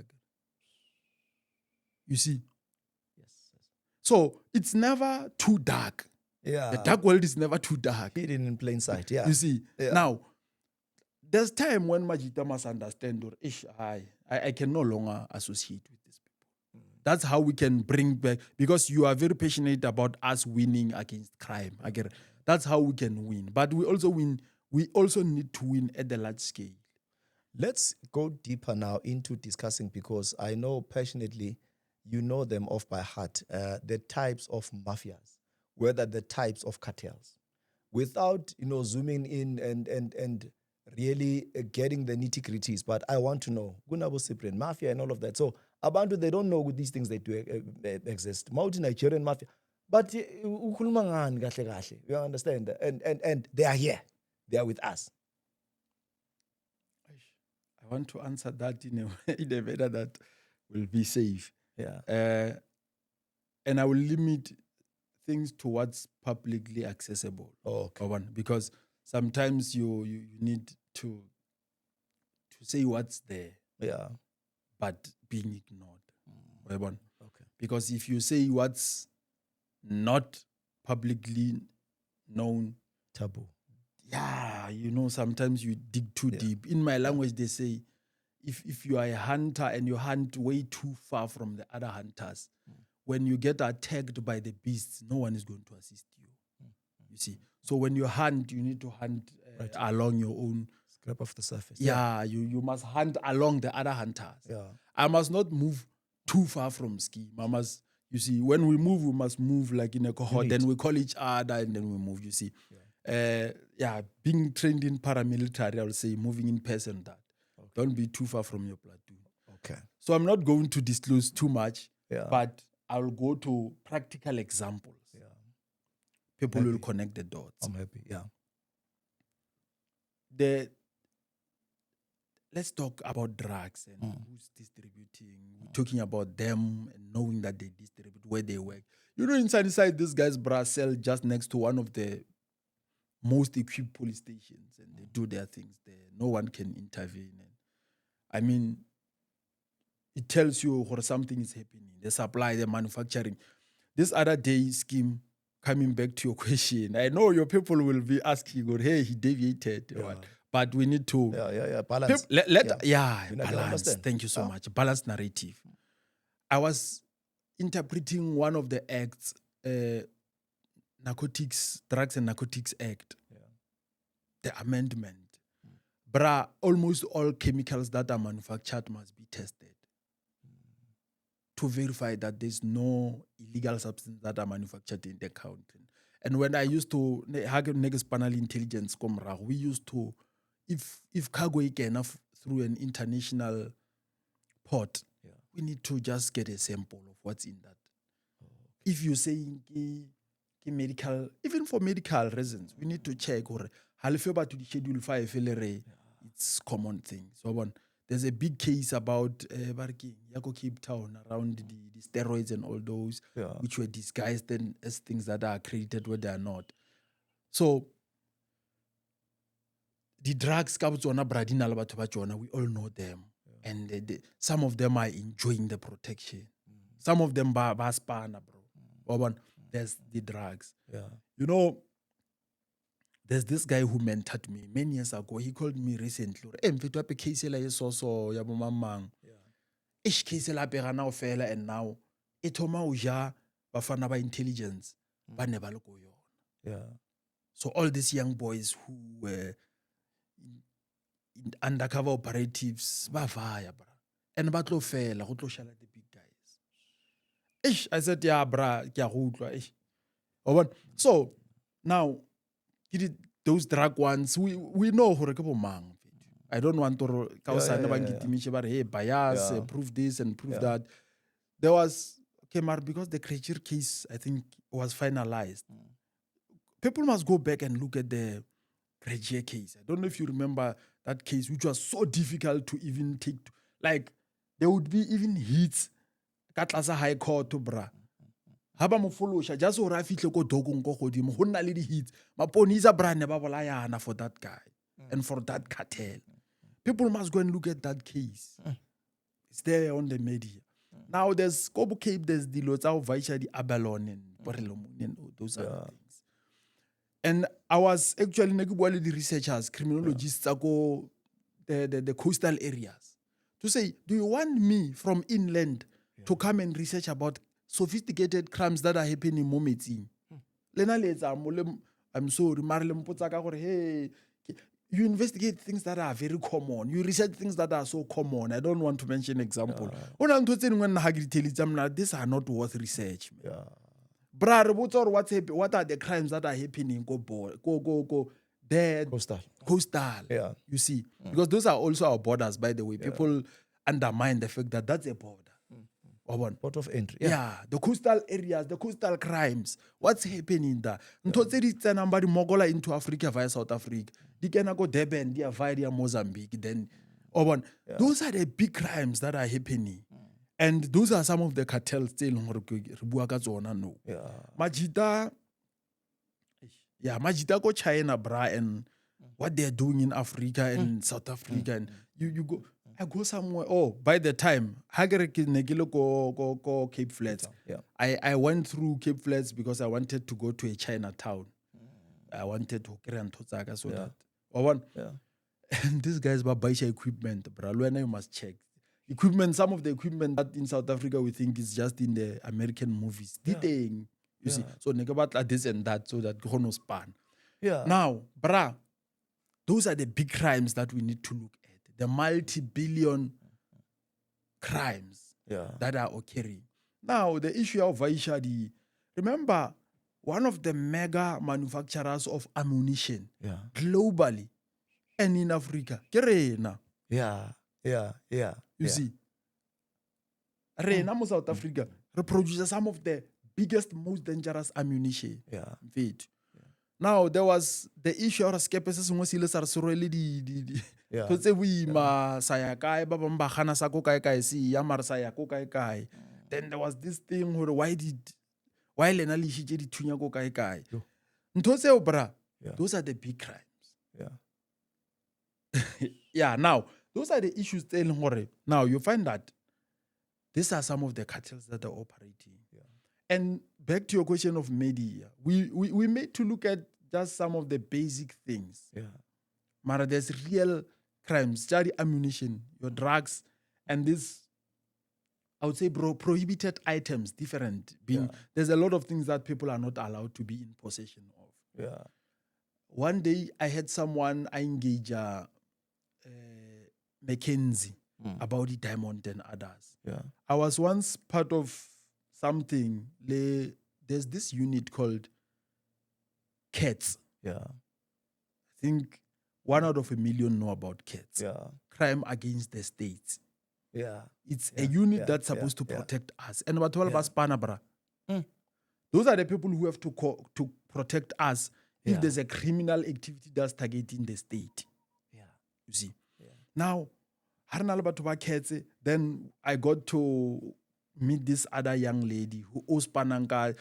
You see? Yes. So it's never too dark. Yeah. The dark world is never too dark. Hidden in plain sight. Yeah. You see? Yeah. Now, there's time when Majita must understand, or I can no longer associate with these people. That's how we can bring back, because you are very passionate about us winning against crime. I get it. That's how we can win. But we also win. We also need to win at the large scale. Let's go deeper now into discussing, because I know passionately you know them off by heart, the types of mafias, whether the types of cartels, without zooming in and really getting the nitty-gritties. But I want to know Gunabo Cyprian mafia and all of that. So Abantu, they don't know these things, they do exist. Multi-Nigerian mafia, but you understand, and they are here, they are with us. I want to answer that in a manner that will be safe. Yeah. And I will limit things to what's publicly accessible. Okay. Because sometimes you need to say what's there, Yeah. but being ignored. Okay. Because if you say what's not publicly known, Taboo. yeah, sometimes you dig too deep. In my language, they say, if you are a hunter and you hunt way too far from the other hunters, when you get attacked by the beasts, no one is going to assist you. You see? So when you hunt, you need to hunt along your own. Scrape off the surface. Yeah, you must hunt along the other hunters. Yeah. I must not move too far from ski. You see, when we must move like in a cohort. Then we call each other and then we move, you see. Being trained in paramilitary, I would say moving in person that. Okay. Don't be too far from your platoon. Okay. So I'm not going to disclose too much, but I'll go to practical examples. Yeah. People will connect the dots. I'm happy, yeah. Let's talk about drugs and who's distributing. We're talking about them and knowing that they distribute, where they work. Inside this guy's bra cell just next to one of the most equipped police stations, and they do their things there. No one can intervene. And it tells you where something is happening. The supply, the manufacturing. This other day scheme, coming back to your question, I know your people will be asking, hey, he deviated. Yeah. But we need to balance. Balance. Thank you so much. Balanced narrative. I was interpreting one of the acts, Drugs and Narcotics Act, the amendment. Almost all chemicals that are manufactured must be tested to verify that there's no illegal substance that are manufactured in the country. And when I used to have panel intelligence, we used to, if cargo is enough through an international port, we need to just get a sample of what's in that. If you say medical, even for medical reasons, we need to check or to the Schedule 5 it's common thing. So there's a big case about Yako Cape Town around the steroids and all those, which were disguised then as things that are accredited where they are not. So the drugs, we all know them. And some of them are enjoying the protection. Some of them are spana, bro. There's the drugs. Yeah. There's this guy who mentored me many years ago. He called me recently. Case and now bafana ba intelligence ba never look. Yeah. So all these young boys who were undercover operatives, and batlo fela go tlo shala the big guys. I said, yeah, bra, so now those drug ones, we know who mang. I don't want to hey, bias, prove this and prove that. There was because the Krejcir case, I think, was finalized. People must go back and look at the Krejcir case. I don't know if you remember that case, which was so difficult to even take. Like, there would be even hits at High Court to bra. Haba mo follow just so ra fihle ko dokong ko godimo go nna le di hits maponisa bra ne ba bolayana for that guy and for that cartel, People must go and look at that case. It's there on the media. Now there's Kobo Cape, there's the Lotao Vaisha, the Abalon, and Borelomun, and those other things. And I was actually the researchers, criminologists, go the coastal areas to say, do you want me from inland to come and research about sophisticated crimes that are happening in Mometing? I'm sorry, hey, you investigate things that are very common. You research things that are so common. I don't want to mention example. These are not worth research. Bra, what are the crimes that are happening? Go there. Coastal. Yeah. You see, because those are also our borders, by the way. People undermine the fact that that's a border. Port of entry. Yeah, the coastal areas, the coastal crimes. What's happening there? Somebody Mogola into Africa via South Africa. They can go Durban, they are via Mozambique. Then, those are the big crimes that are happening. And those are some of the cartels still. Majita go China, bra, and what they're doing in Africa and South Africa. And you go. I go somewhere. Oh, by the time go Cape Flats. I went through Cape Flats because I wanted to go to a Chinatown. I wanted to carry and Totsaka so that. And these guys buy equipment, bro. You must check. Equipment, some of the equipment that in South Africa we think is just in the American movies. You see. So about this and that so that Chrono span. Now, bra, those are the big crimes that we need to look at. The multi-billion crimes that are occurring. Now, the issue of Vaishadi, remember, one of the mega manufacturers of ammunition globally and in Africa, Kerena. You see, Rena, South Africa, produces some of the biggest, most dangerous ammunition. Now, there was the issue of escapism. Then there was this thing where why Lena Lishi di Tunya go kai kai. Those are the big crimes. Now those are the issues telling Hore. Now you find that these are some of the cartels that are operating. And back to your question of media, we made to look at just some of the basic things. Mara, there's real crimes, study ammunition, your drugs, and this, I would say, prohibited items, different. There's a lot of things that people are not allowed to be in possession of. One day, I had someone I engage McKinsey about the diamond and others. I was once part of something. There's this unit called CATS. I think 1 out of 1 million know about CATS. Crime Against the State. It's a unit that's supposed to protect us. And what all of us, Panabra. Those are the people who have to protect us if there's a criminal activity that's targeting the state. You see. Now, then I got to meet this other young lady who owes Pananga,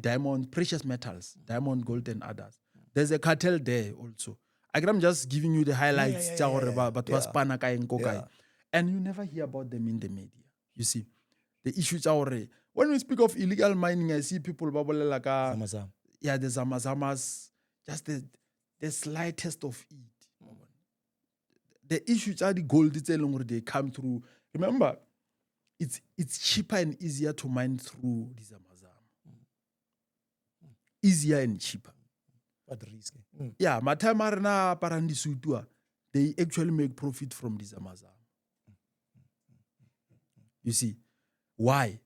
diamond, precious metals, diamond, gold, and others. There's a cartel there also. I'm just giving you the highlights. And you never hear about them in the media. You see, the issues are when we speak of illegal mining, I see people like the Zamazamas, just the slightest of it. The issues are the gold, they come through. Remember, it's cheaper and easier to mine through the Zamazam. Easier and cheaper. But risky. Matamarna Parandisutua, they actually make profit from the Zamazam. You see, why?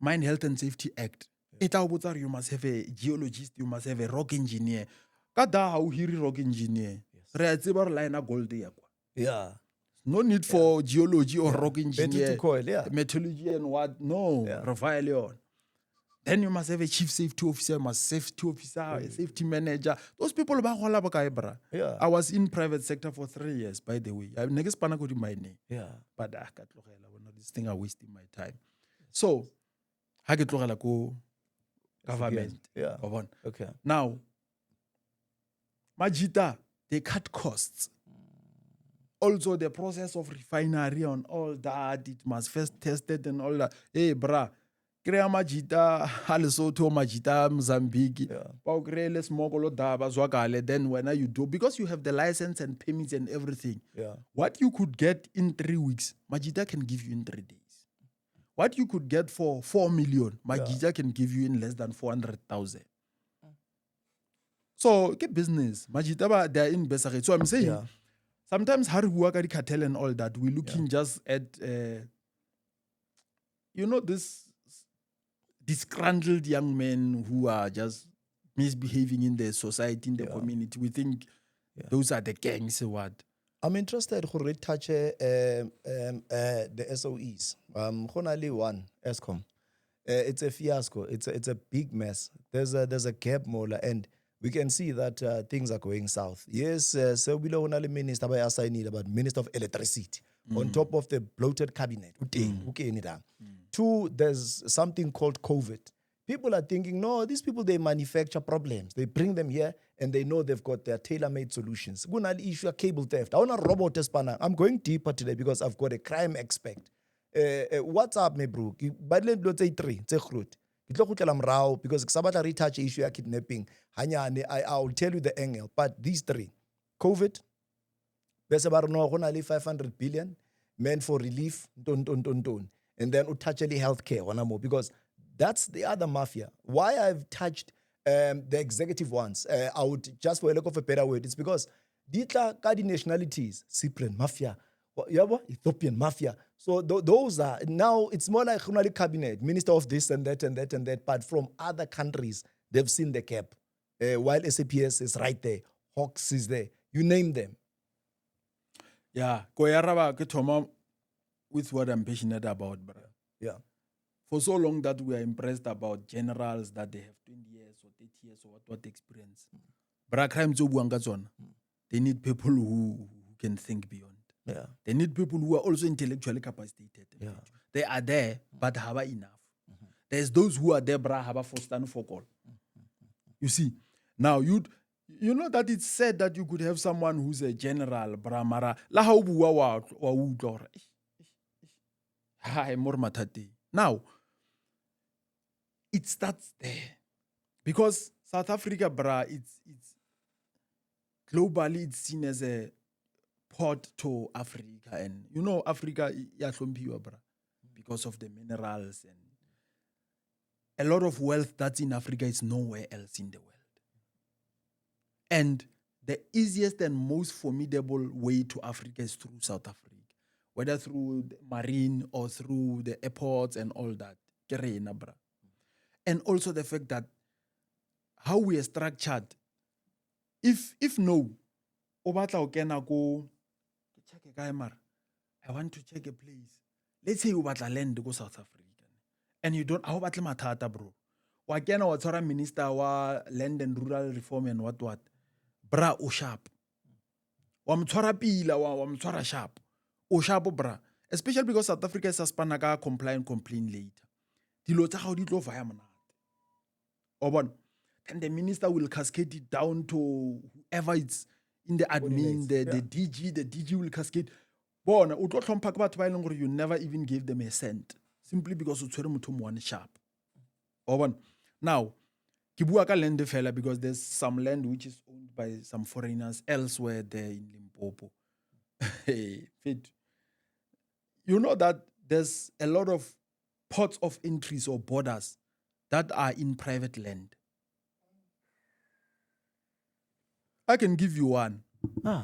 Mine Health and Safety Act. You must have a geologist, you must have a rock engineer. Kada how hear rock engineer. No need for geology or rock engineer. Metallurgy and what? No. Rafael. Then you must have a chief safety officer, a safety manager. Those people I was in private sector for 3 years, by the way. I never spoke to my name. But this thing are wasting my time. So I get go government. Okay. Now, Majita, they cut costs. Also, the process of refinery and all that, it must first tested and all that. Hey, brah, krea majita Lesotho, majita Mozambique, pao krea le smokolo daba zwakale. Then when you do, because you have the license and permits and everything, what you could get in 3 weeks, majita can give you in 3 days. What you could get for 4 million, majita can give you in less than 400,000. So, get business. Majita, they're in Besare. So I'm saying, sometimes how we work at cartel and all that, we're looking just at, this disgruntled young men who are just misbehaving in the society, in the community. We think those are the gangs or what. I'm interested to retouch the SOEs. Honali one, ESCOM. It's a fiasco. It's a big mess. There's a gap mola, and we can see that things are going south. Yes, so below only minister by assigned about Minister of Electricity on top of the bloated cabinet. Two, there's something called COVID. People are thinking, no, these people, they manufacture problems. They bring them here and they know they've got their tailor-made solutions. Gunali issue cable theft. I want a robot spanner. I'm going deeper today because I've got a crime expert. What's up, me bro? Badle blote 3. Because Sabata retouch issue of kidnapping. I'll tell you the angle. But these 3, COVID, only 500 billion, meant for relief, and then utacheli healthcare, one more, because that's the other mafia. Why I've touched the executive ones, I would just for a lack of a better word, it's because ditla kadi nationalities, Cyprian mafia, Ethiopian mafia. So those are, now it's more like Hunali cabinet, minister of this and that and that and that, but from other countries, they've seen the cap. While SAPS is right there, Hawks is there, you name them. Yeah, Koyaraba Ketoma with what I'm passionate about, bro. Yeah. For so long that we are impressed about generals that they have 20 years or 30 years or what experience. But crime they need people who can think beyond. Yeah. They need people who are also intellectually capacitated. Yeah. They are there, but have enough. There's those who are there, bra, have for stand for call. You see, now you know that it's said that you could have someone who's a general, bra, mara, la haubuwa wa udor. Now, it starts there. Because South Africa, bra, it's globally it's seen as a port to Africa. And you know, Africa, bra, because of the minerals and a lot of wealth that's in Africa is nowhere else in the world. And the easiest and most formidable way to Africa is through South Africa, whether through the marine or through the airports and all that. And also the fact that how we are structured, if no, I want to check a place. Let's say you want to land to go South Africa. And you don't, how about matata, bro? Wakena watsara minister wa land and rural reform and what? Bra o sharp. Wamtsara pila wamtsara sharp. O sharp bra. Especially because South Africa is a spanaga complain later. Dilo tsa how di tlo vaya monate. Obon. And the minister will cascade it down to whoever it's in the admin, the DG will cascade. Bona, utlo tlhompha ke batho ba ileng gore you never even gave them a cent. Simply because o tshwere motho mo one sharp. Obon. Now, ke bua ka land fela because there's some land which is owned by some foreigners elsewhere there in Limpopo. Fit. You know that there's a lot of ports of entries or borders that are in private land. I can give you one.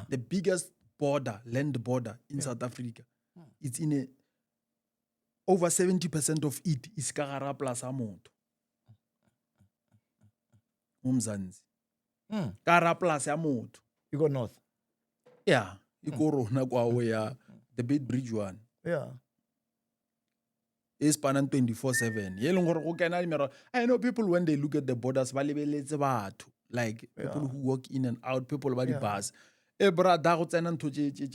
The biggest border, land border in South Africa. It's in a over 70% of it is Kagara Plaza Moto. Umzanzi. Kagara Plaza Moto. You go north. Yeah. You go Rona Kwawe, the Bait Bridge one. Yeah. It's panan 24/7. I know people when they look at the borders, like people who walk in and out, people by the bus.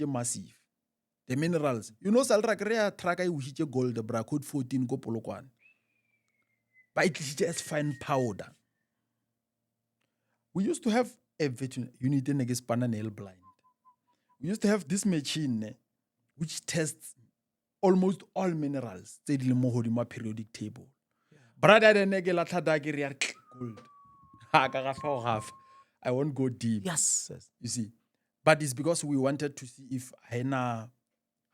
Massive. The minerals. You know, Salra Korea track I wish gold, bra code 14 go polokwan. But it's just fine powder. We used to have a veterinary unit against nail blind. We used to have this machine which tests almost all minerals. Tse di leng mo godimo ga periodic table. Brother, then ke latlha ke re gold. I won't go deep. Yes. You see. But it's because we wanted to see if haina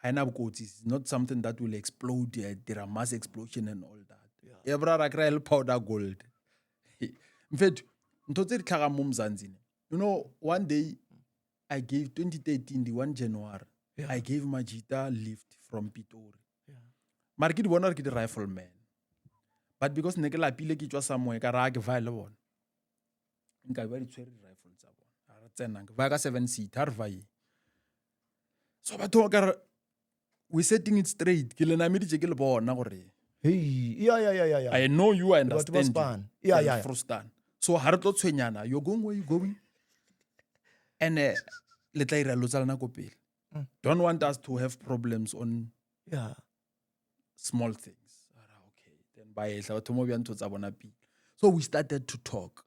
bokotsi. It's not something that will explode. There are mass explosion and all that. Yeah, brother, I powder gold. In fact, you know, one day I gave 2013, the 1 January, I gave Majita lift from Pitori. Market one the rifleman. But because Nekela Pile ki somewhere, Karag Valon. Nka very cherry rifles. Vaga 7-seat, Harvai. So, but we're setting it straight. Kilenamidi Jekil born now. Hey, yeah. I know you understand. Yeah. So Harto Twenyana, you're going where you're going. And don't want us to have problems on small things. Okay. Then by so we started to talk.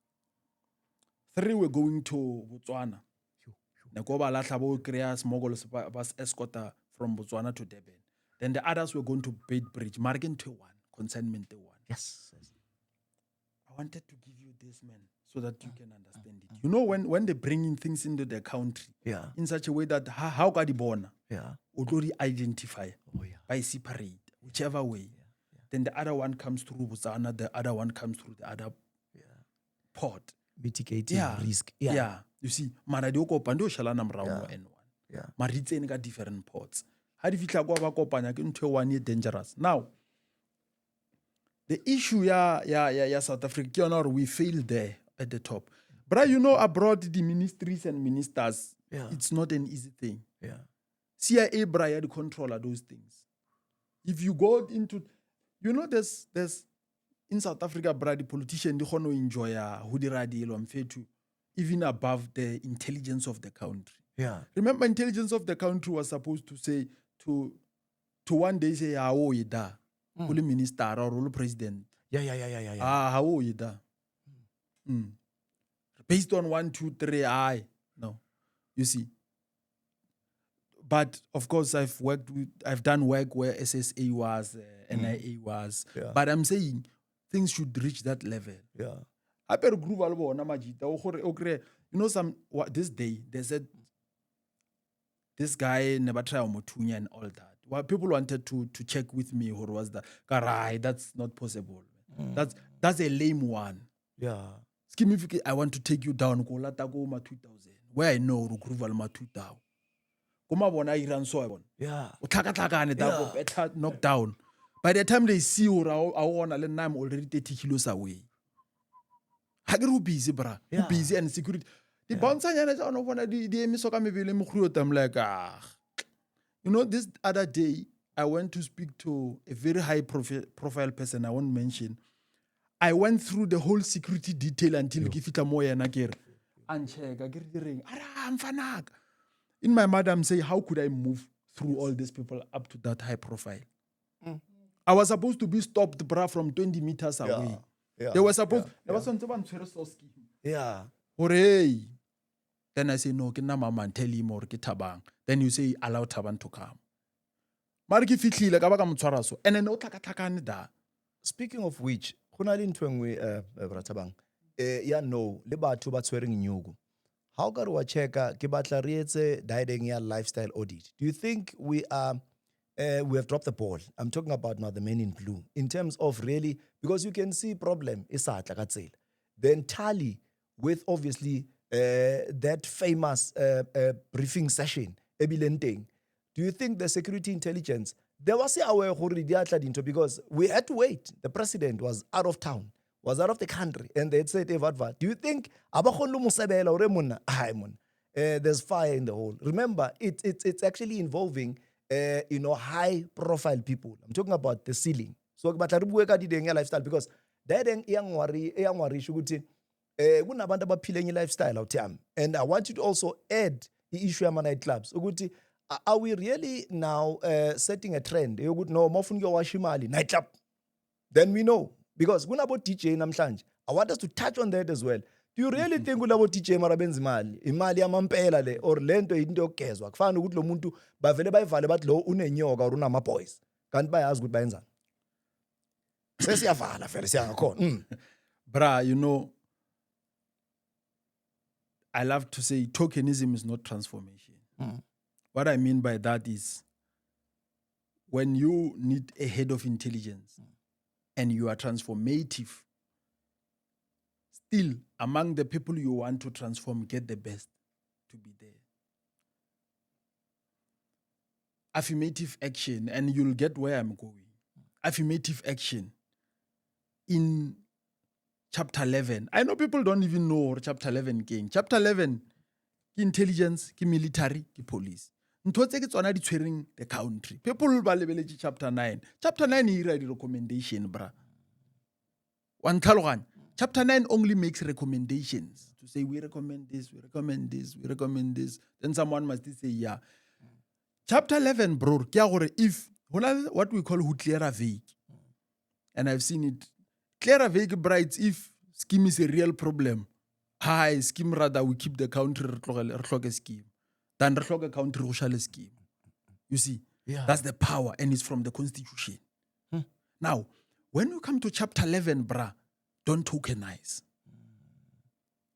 3 were going to Botswana. Nakoba Latlabo Korea smuggle bus escorter from Botswana to Durban. Then the others were going to Beitbridge, Margin 1, consignment 1. Yes. I wanted to give you this, man, so that you can understand it. You know, when they bring in things into the country in such a way that how got born? Already identify by separate, whichever way. Then the other one comes through Botswana, the other one comes through the other port. Mitigating risk. Yeah. You see, Maradioko Pando Shalana Mrao N1. Maritze got different ports. How do you feel about Kopanya into 1 year dangerous? Now, the issue South Africa, we failed there at the top. But you know, abroad the ministries and ministers, it's not an easy thing. CIA Brian control those things. If you go into, you know, there's in South Africa, the politician, they want to enjoy who they radial on fetu, even above the intelligence of the country. Remember, intelligence of the country was supposed to say to one day say, how you da, minister or president. How you da. Based on 1, 2, 3, no, you see. But of course, I've done work where SSA was, NIA was. But I'm saying things should reach that level. You know, this day they said this guy never tried Motunya and all that. Well, people wanted to check with me who was that. Karai, that's not possible. That's a lame one. I want to take you down. Go 2000. Where I know Rukruval ma 2000. Kuma bona Iran so I better knock down. By the time they see you, I'm already 30 kilos away. How busy, bra? Busy and security. The bouncer, I'm like, you know, this other day, I went to speak to a very high profile person I won't mention. I went through the whole security detail until Gifita Moya Nakir. And check, I get the ring. In my mind, I'm saying, how could I move through all these people up to that high profile? I was supposed to be stopped, bra, from 20 meters away. They were supposed. There was someone Hooray! Then I say, no, mama tell him or Tabang. Then you say, allow Taban to come. Marki fitli like abaka mutwaraso. And then no takataka da. Speaking of which, Hunalin Twengwe Bratabang, no, Libatu Batswearing Nyugu. How can we check Kibatlarietse Diding lifestyle audit? Do you think we have dropped the ball? I'm talking about now the men in blue. In terms of really, because you can see problem is the entirely with obviously that famous briefing session, Ebilenteng. Do you think the security intelligence, there was aware because we had to wait. The president was out of town, was out of the country, and they said, do you think there's fire in the hole? Remember, it's actually involving high profile people. I'm talking about the ceiling. So lifestyle because that young worry lifestyle out time. And I want you to also add the issue of nightclubs. Are we really now setting a trend? You would know nightclub. Then we know. Because when about DJ Namshanj, I want us to touch on that as well. Do you really think ulabo DJ mara benza imali yamampela le or lento into yokugezwa kufana ukuthi lo muntu bavele bayivale bathi lo unenyoka or unama boys kanti bayazi ukuthi bayenzani sesiyavala vele siyangakhona Bra, you know, I love to say tokenism is not transformation. What I mean by that is when you need a head of intelligence and you are transformative, still among the people you want to transform, get the best to be there. Affirmative action, and you'll get where I'm going. Affirmative action in chapter 11. I know people don't even know chapter 11 king. Chapter 11, ki intelligence, ki military, ki police. Ntho tse ke tsona di tshwereng the country. People ba lebeletse chapter 9. Chapter 9 e ira di recommendation, bra. One tlhaloganya. Chapter 9 only makes recommendations to say we recommend this, we recommend this, we recommend this. Then someone must say yeah. Chapter 11, bro, if what we call who clear a veil, and I've seen it. Clear a veil brights if scheme is a real problem. Hi, scheme rather we keep the country scheme than the country scheme. You see, that's the power, and it's from the constitution. Now, when you come to chapter 11, bra, don't tokenize.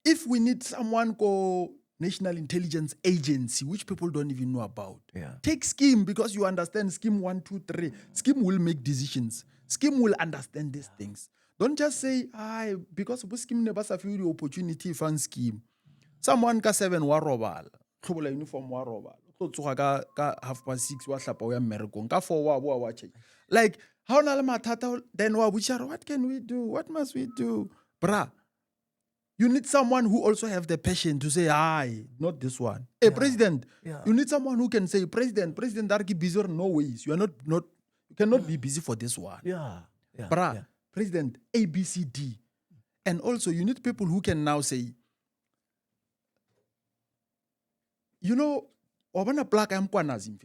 If we need someone called National Intelligence Agency, which people don't even know about, take scheme because you understand scheme 1, 2, 3. Scheme will make decisions. Scheme will understand these things. Don't just say, because we scheme never have the opportunity fund scheme. Someone ka 7 wa robala, tlhobola uniform wa robala. Tloga ka 6:30 wa hlapa wa mmerekong ka 4 wa boa wa check. Like how na le mathata then wa buchara, what can we do? What must we do? Bra. You need someone who also have the passion to say, not this one. Hey, President, you need someone who can say, President, that keep busy or no ways. You are not you cannot be busy for this one. Bra. President, A, B, C, D. And also, you need people who can now say, you know, Obana Black am Kwanas in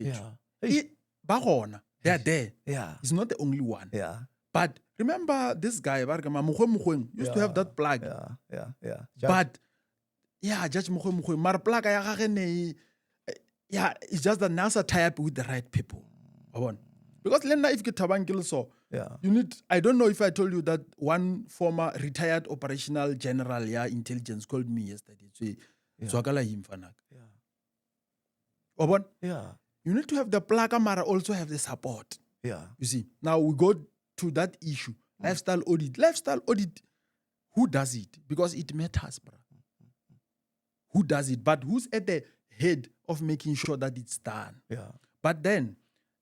Bagona, they are there. He's not the only one. But remember this guy, used to have that plaque. But, Judge Mukhe, Mar plaque, it's just that NASA tie up with the right people. Because if you get so, you need, I don't know if I told you that one former retired operational general, intelligence called me yesterday. You need to have the plaque, but also have the support. You see, now we go to that issue. Lifestyle audit. Lifestyle audit, who does it? Because it matters, bro. Who does it? But who's at the head of making sure that it's done? But then,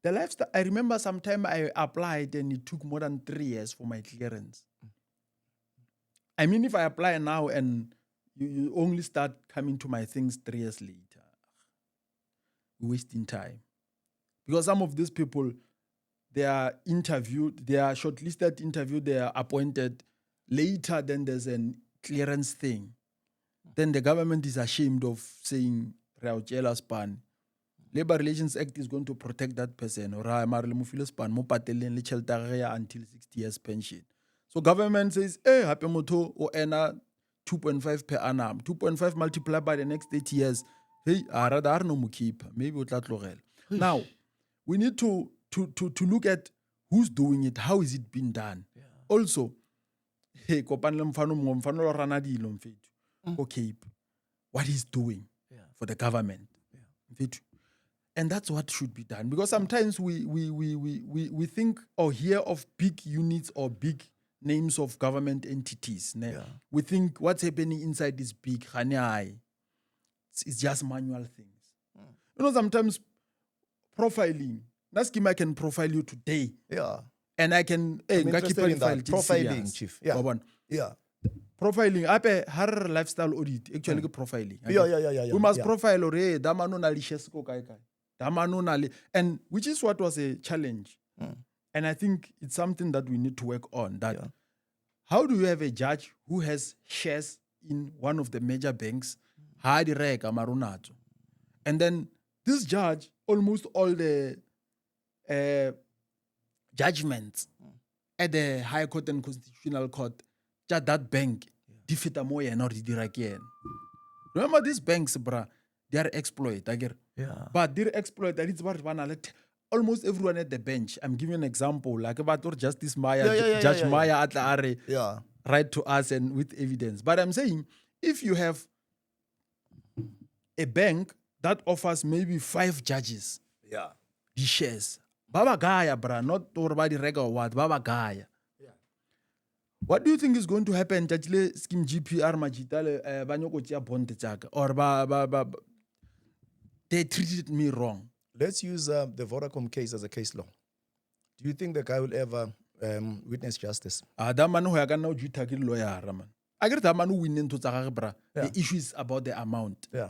the lifestyle, I remember sometime I applied and it took more than 3 years for my clearance. I mean, if I apply now and you only start coming to my things 3 years later, wasting time. Because some of these people, they are interviewed, they are shortlisted, interviewed, they are appointed. Later, then there's a clearance thing. Then the government is ashamed of saying, Span. Labor Relations Act is going to protect that person. Or until 60 years pension. So government says, happy moto or ena 2.5 per annum. 2.5 multiplied by the next 80 years. Hey, rather no keep. Maybe now, we need to look at who's doing it, how is it being done. Also, hey, what he's doing for the government. And that's what should be done. Because sometimes we think or hear of big units or big names of government entities. We think what's happening inside is big. It's just manual things. You know, sometimes profiling. That scheme I can profile you today. And I can I'm interested in that. Profiling, chief. Profiling. Ape har lifestyle audit. Actually, profiling. We must profile or damano na lishesko kai. And which is what was a challenge. And I think it's something that we need to work on. That how do you have a judge who has shares in one of the major banks? And then this judge, almost all the judgments at the High Court and Constitutional Court, that bank di feta mo yena or di dira ke yena. Remember these banks, bruh, they are exploit. Yeah. But they're exploit. Almost everyone at the bench. I'm giving an example. Like about Justice Maya, Judge Maya Atla Are, Yeah. right to us and with evidence. But I'm saying, if you have a bank that offers maybe 5 judges, Yeah. the shares, Baba Gaya, bruh, not already regular what, Baba Gaya. What do you think is going to happen? Judge scheme GPR Majitale Banyokotia Bondetaka or they treated me wrong. Let's use the Vodacom case as a case law. Do you think the guy will ever witness justice? That man who I can now juta lawyer, man. I get that man who win into bra. Yeah. The issue is about the amount. Yeah.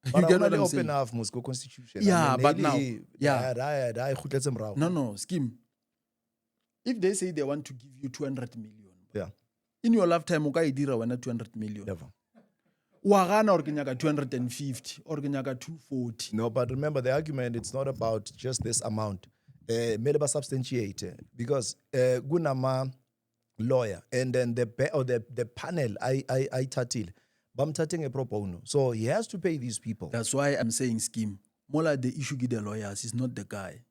You But get I what I'm open saying? half Moscow constitution. Yeah, but really, now, No. Scheme. If they say they want to give you 200 million, Yeah. in your lifetime, you can do 200 million. Never. Wagana or 250 or 240. No, but remember the argument, it's not about just this amount. Meleba substantiate because Gunama lawyer and then the panel I tatil. Bam tating a pro bono. So he has to pay these people. That's why I'm saying scheme. Mola the issue with the lawyers is not the guy.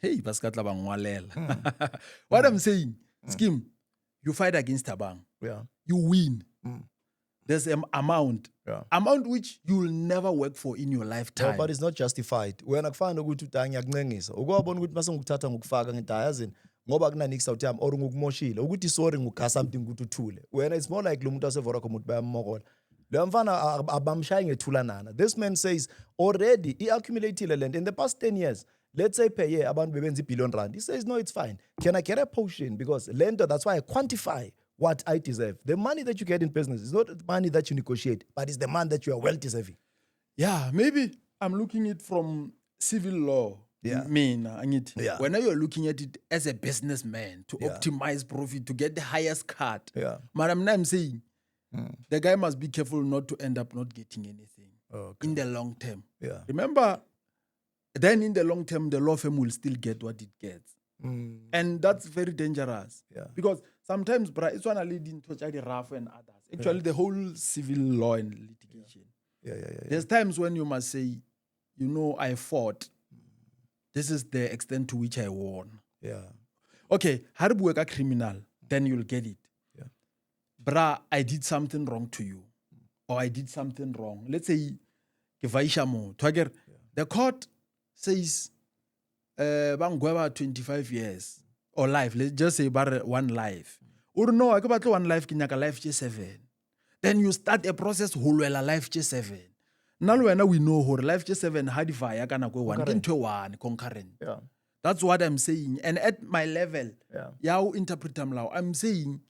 Hey, Baskatla Bangwalela. What I'm saying, scheme, you fight against a bank. Yeah. You win. There's an amount. Yeah. Amount which you will never work for in your lifetime. No, but it's not justified. When akufana ukuthi utanya kunengisa. Ukubona ukuthi mase ngikuthatha ngokufaka ngidayazini ngoba kunanixta uthi or ngokumoshile. Ukuthi sorry ngukha something ukuthi uthule. When it's more like lo muntu waseVodacom uthi bayamokola. Lo mfana abamshayi ngethulanana. This man says already he accumulated land in the past 10 years. Let's say per year abantu bebenza R1 billion. He says no, it's fine. Can I get a portion? Because lender, that's why I quantify what I deserve. The money that you get in business is not the money that you negotiate, but it's the money that you are well deserving. Yeah, maybe I'm looking at it from civil law. Yeah. Yeah. When you're looking at it as a businessman to optimize profit, to get the highest cut. Yeah. Madam, I'm saying the guy must be careful not to end up not getting anything in the long term. Yeah. Remember, then in the long term, the law firm will still get what it gets. And that's very dangerous. Yeah. Because sometimes, it's one leading to the RAF and others. Actually, the whole civil law and litigation. Yeah. There's times when you must say, I fought. This is the extent to which I won. Yeah. Okay, haribuweka criminal, then you'll get it. Yeah. I did something wrong to you. Or I did something wrong. Let's say, the court says, bangweba 25 years or life. Let's just say one life. Or no, I go back to one life, kinyaka life 7. Then you start a process hulwela life 7. Now we know who life 7 hadify kana go one into one concurrent. Yeah. That's what I'm saying. And at my level, yeah, interpret I'm saying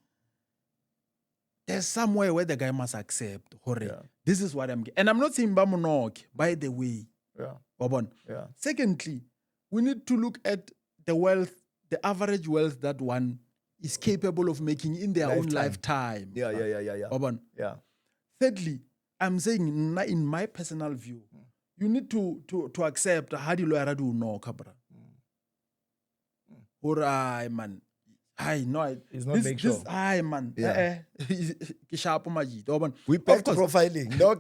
there's somewhere where the guy must accept. This is what I'm getting. And I'm not saying bamunok, by the way. Yeah. Babon. Yeah. Secondly, we need to look at the wealth, the average wealth that one is capable of making in their own lifetime. Yeah. Babon. Yeah. Thirdly, I'm saying in my personal view, you need to accept how do you know kabra. Or man. It's not make sure. Man. Yeah. We back to profiling. No,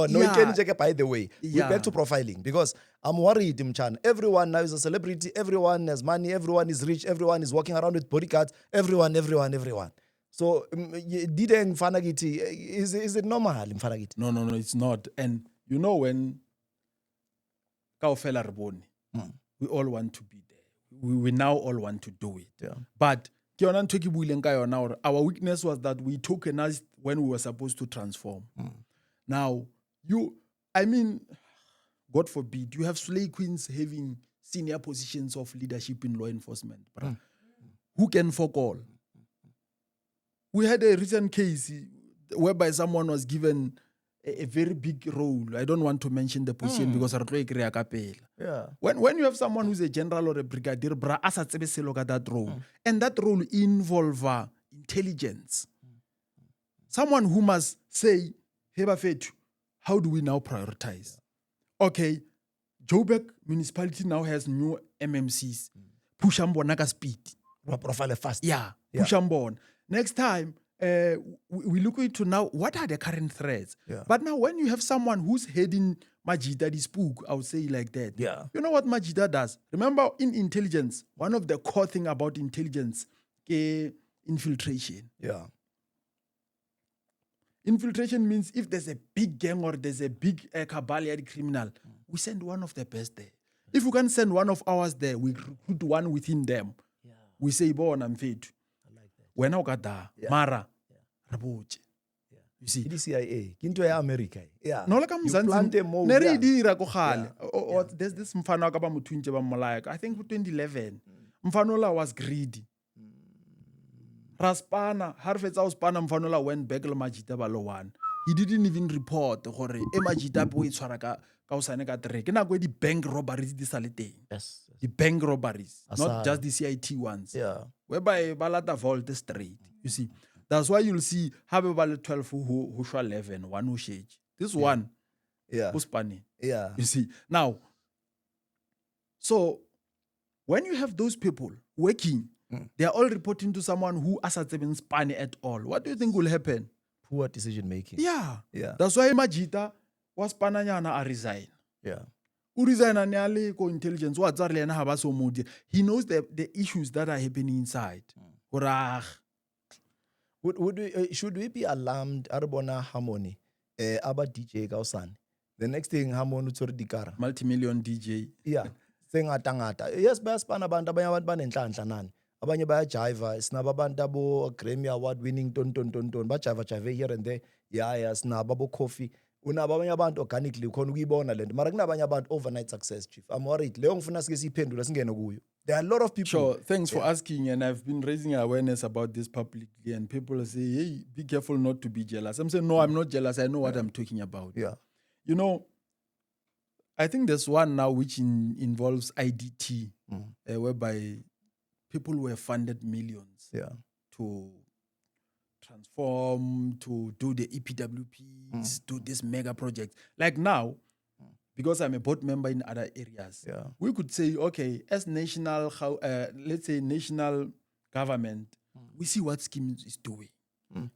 No, you can check it by the way. We back to profiling because I'm worried, Mchan. Everyone now is a celebrity. Everyone has money. Everyone is rich. Everyone is walking around with bodyguards. Everyone. So, didn't Fanagiti, is it normal, Fanagiti? No, it's not. And when Kaufela Raboni, we all want to be there. We now all want to do it. Yeah. But our weakness was that we tokenized when we were supposed to transform. Now, God forbid, you have slay queens having senior positions of leadership in law enforcement. Who can forcall? We had a recent case whereby someone was given a very big role. I don't want to mention the position because yeah. When you have someone who's a general or a brigadier, look at that role. And that role involves intelligence. Someone who must say, how do we now prioritize? Okay, Joburg municipality now has new MMCs. Push Ambonaka speed. profile fast. Yeah, Yeah. push on. Next time, we look into now, what are the current threats? Yeah. But now when you have someone who's heading Majida, the spook, I would say like that. Yeah. You know what Majida does? Remember in intelligence, one of the core thing about intelligence, infiltration. Yeah. Infiltration means if there's a big gang or there's a big cabal criminal, we send one of the best there. If we can send one of ours there, we recruit one within them. Yeah. We say, "Bon, I'm fit." I like that. When I got that, Yeah. Mara, Yeah. Raboche. Yeah. You see, It CIA. Kinto ya America. Yeah. no like You plant a mold, nere yeah. idira ko khale. Yeah. There's this mfano ka ba mothunje ba molaya. I think 2011. Mfanola was greedy. Raspana, harfetsa o spana mfanola went back le Majida ba lo one. He didn't even report gore e Majida bo e tshwara ka o sane ka tre. Ke nako di bank robberies di sa le teng. Yes. The bank robberies, not Aside. just the CIT ones. Yeah. Whereby balata vault straight. You see, that's why you'll see have about 12 who shall 11, one who shage. This one Yeah. who's funny. Yeah. You see, now, so when you have those people working, they are all reporting to someone who hasn't been spanny at all. What do you think will happen? Poor decision making. Yeah. Yeah. That's why Majida was pananyana a resign. Yeah. Who resign and ko intelligence. What's our lena haba so moody? He knows the issues that are happening inside. Ora. Would we, should we be alarmed? Arbona Harmony, about DJ Kausan. The next thing Harmony to dikara. Multi-million DJ. Yeah. Ngata. Yes, bayasipana abantu abanye abantu banenhlanhla nani. Abanye bayajiva. Sinaba abantu abo Grammy Award winning ton. Bajive here and there. Yeah, sinaba abo coffee. Unaba abanye abantu organically khona ukuyibona lento. Mara kunabanye abantu overnight success, chief. I'm worried. Leyo ngifuna sike siphendula singene kuyo. There are a lot of people. Sure, thanks for asking. And I've been raising awareness about this publicly. And people say, hey, be careful not to be jealous. I'm saying, no, I'm not jealous. I know what I'm talking about. Yeah. You know, I think there's one now which involves IDT, whereby people were funded millions Yeah. to transform, to do the EPWPs, do this mega project. Like now, because I'm a board member in other areas, Yeah. we could say, okay, as national, let's say national government, we see what Scheme is doing.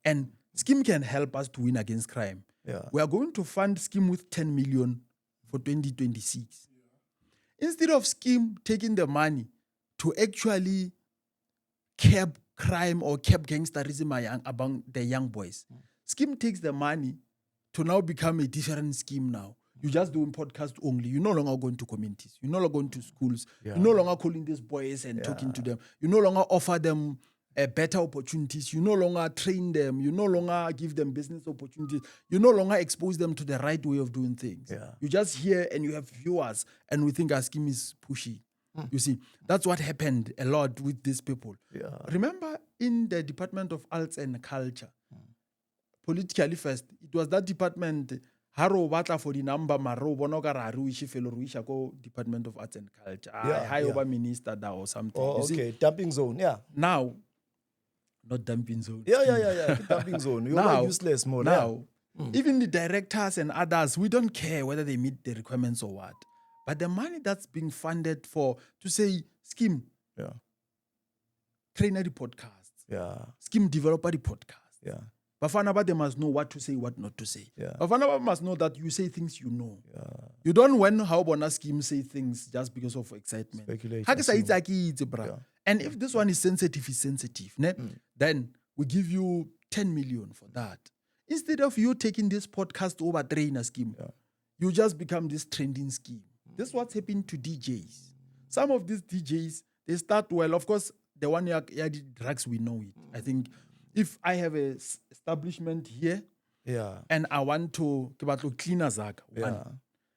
And Scheme can help us to win against crime. Yeah. We are going to fund Scheme with 10 million for 2026. Instead of Scheme taking the money to actually curb crime or curb gangsterism among the young boys, Scheme takes the money to now become a different scheme now. You're just doing podcast only. You're no longer going to communities. You're no longer going to schools. Yeah. You're no longer calling these boys and talking to them. You no longer offer them better opportunities. You no longer train them. You no longer give them business opportunities. You no longer expose them to the right way of doing things. Yeah. You just hear and you have viewers and we think our scheme is pushy. You see, that's what happened a lot with these people. Yeah. Remember in the Department of Arts and Culture, politically first, it was that department haro batla for the number maro bono ka ra re felo ruisha ko Department of Arts and Culture. Hi over minister da or something. Oh, You see, okay. Dumping zone. Yeah. now, not dumping zone. Yeah. Dumping zone. You're Now, like useless more. Now, even the directors and others, we don't care whether they meet the requirements or what. But the money that's being funded for, to say, Scheme, Yeah. trainer the podcasts, Yeah. Scheme developer the podcast. Yeah. Bafana Ba, they must know what to say, what not to say. Yeah. Bafana Ba must know that you say things you know. Yeah. You don't when how Bona Scheme say things just because of excitement. Speculation, Ha ke sa assume. itse a ke itse, bra. Yeah. And if this one is sensitive, it's sensitive. Ne? Then we give you 10 million for that. Instead of you taking this podcast over trainer scheme, you just become this trending scheme. This is what's happening to DJs. Some of these DJs, they start well. Of course, the one who did drugs, we know it. I think if I have a establishment here Yeah. and I want to clean a zaka, one. Yeah.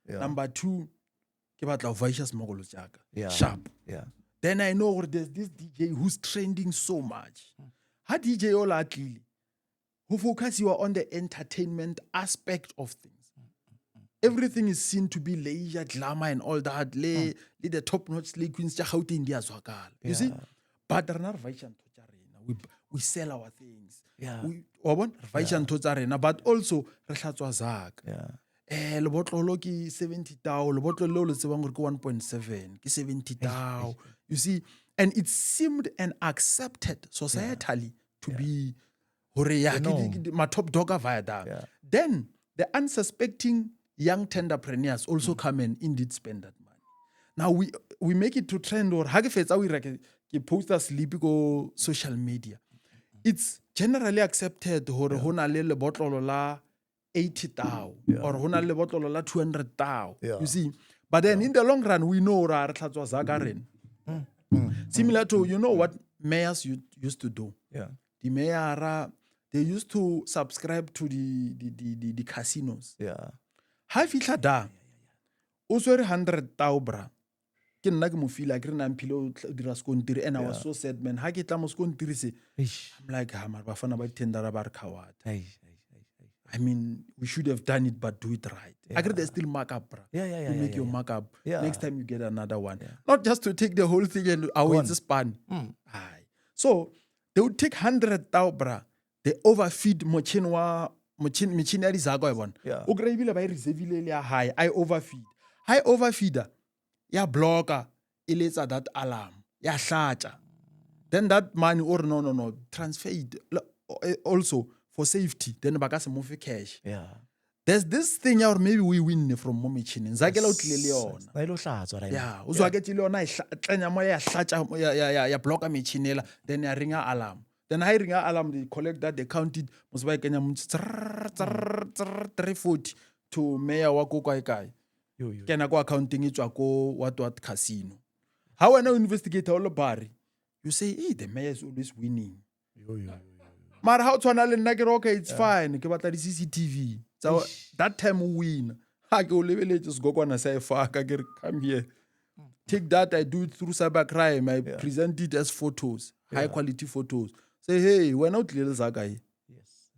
Yeah. Number two, Yeah. sharp. Yeah. Then I know there's this DJ who's trending so much. How DJ all actually who focus you on the entertainment aspect of things. Everything is seen to be leisure, glamour, and all that. Le the top-notch le queens ja Gauteng dia zwakala. You see? But we sell our things. Yeah. But also re hlatswa zaka. Yeah. Lebotlolo ke 70 tau, lebotlolo leo le tsebang gore ke 1.7 ke 70 tau. You see, And it seemed and accepted societally to be my top dog via that. Yeah. Then the unsuspecting young entrepreneurs also come and indeed spend that money. Now we make it to trend or we post a sleep go social media. It's generally accepted hore hona le botlolo la 80,000 or hona le botlolo la 200,000. Yeah. You see, but then in the long run we know ra re tlhatswa zagaren. Similar to what mayors used to do. Yeah. The mayor they used to subscribe to the casinos. Yeah. Ha fitla da o swere 100,000 bra. Ke nna ke mo feel like re na mphilo dira skontiri and I was so sad man. Ha ke tla mo skontiri se I'm like hamar bafana ba tendera ba re khawata. I mean, we should have done it, but do it right. I agree there's still markup, bro. Yeah. You make your markup. Yeah. Next time you get another one. Not just to take the whole thing and it's a span. Aye. So they would take 100,000, bro. They overfeed mochinari zago ebon. Yeah. O grabile ba reserve ya high. I overfeed. High overfeeder. Ya blocker. Iletsa that alarm. Ya hlacha. Then that money or no. Transfer it. Also for safety. Then baka se move cash. Yeah. There's this thing or maybe we win from momichin. Zagela utlele yona. Na ilo hlatswa right. Yeah, uzwaketile yona ihlanya moya ya hlatsha ya blocker mechinela then ya ringa alarm. Then I ring alarm, they collect that, they count it, must buy Kenya 340 to mayor wa ko kai kai. Kena go accounting it go what casino. How I know investigate all bari. You say, hey, the mayor is always winning. But how to analyze okay, it's fine. Ke batla di CCTV. So that time we win. Ha ke o lebele just go kwana say fuck, come here. Take that, I do it through cybercrime. I present it as photos, high quality photos. Say, hey, we're not little Zagai. Yes.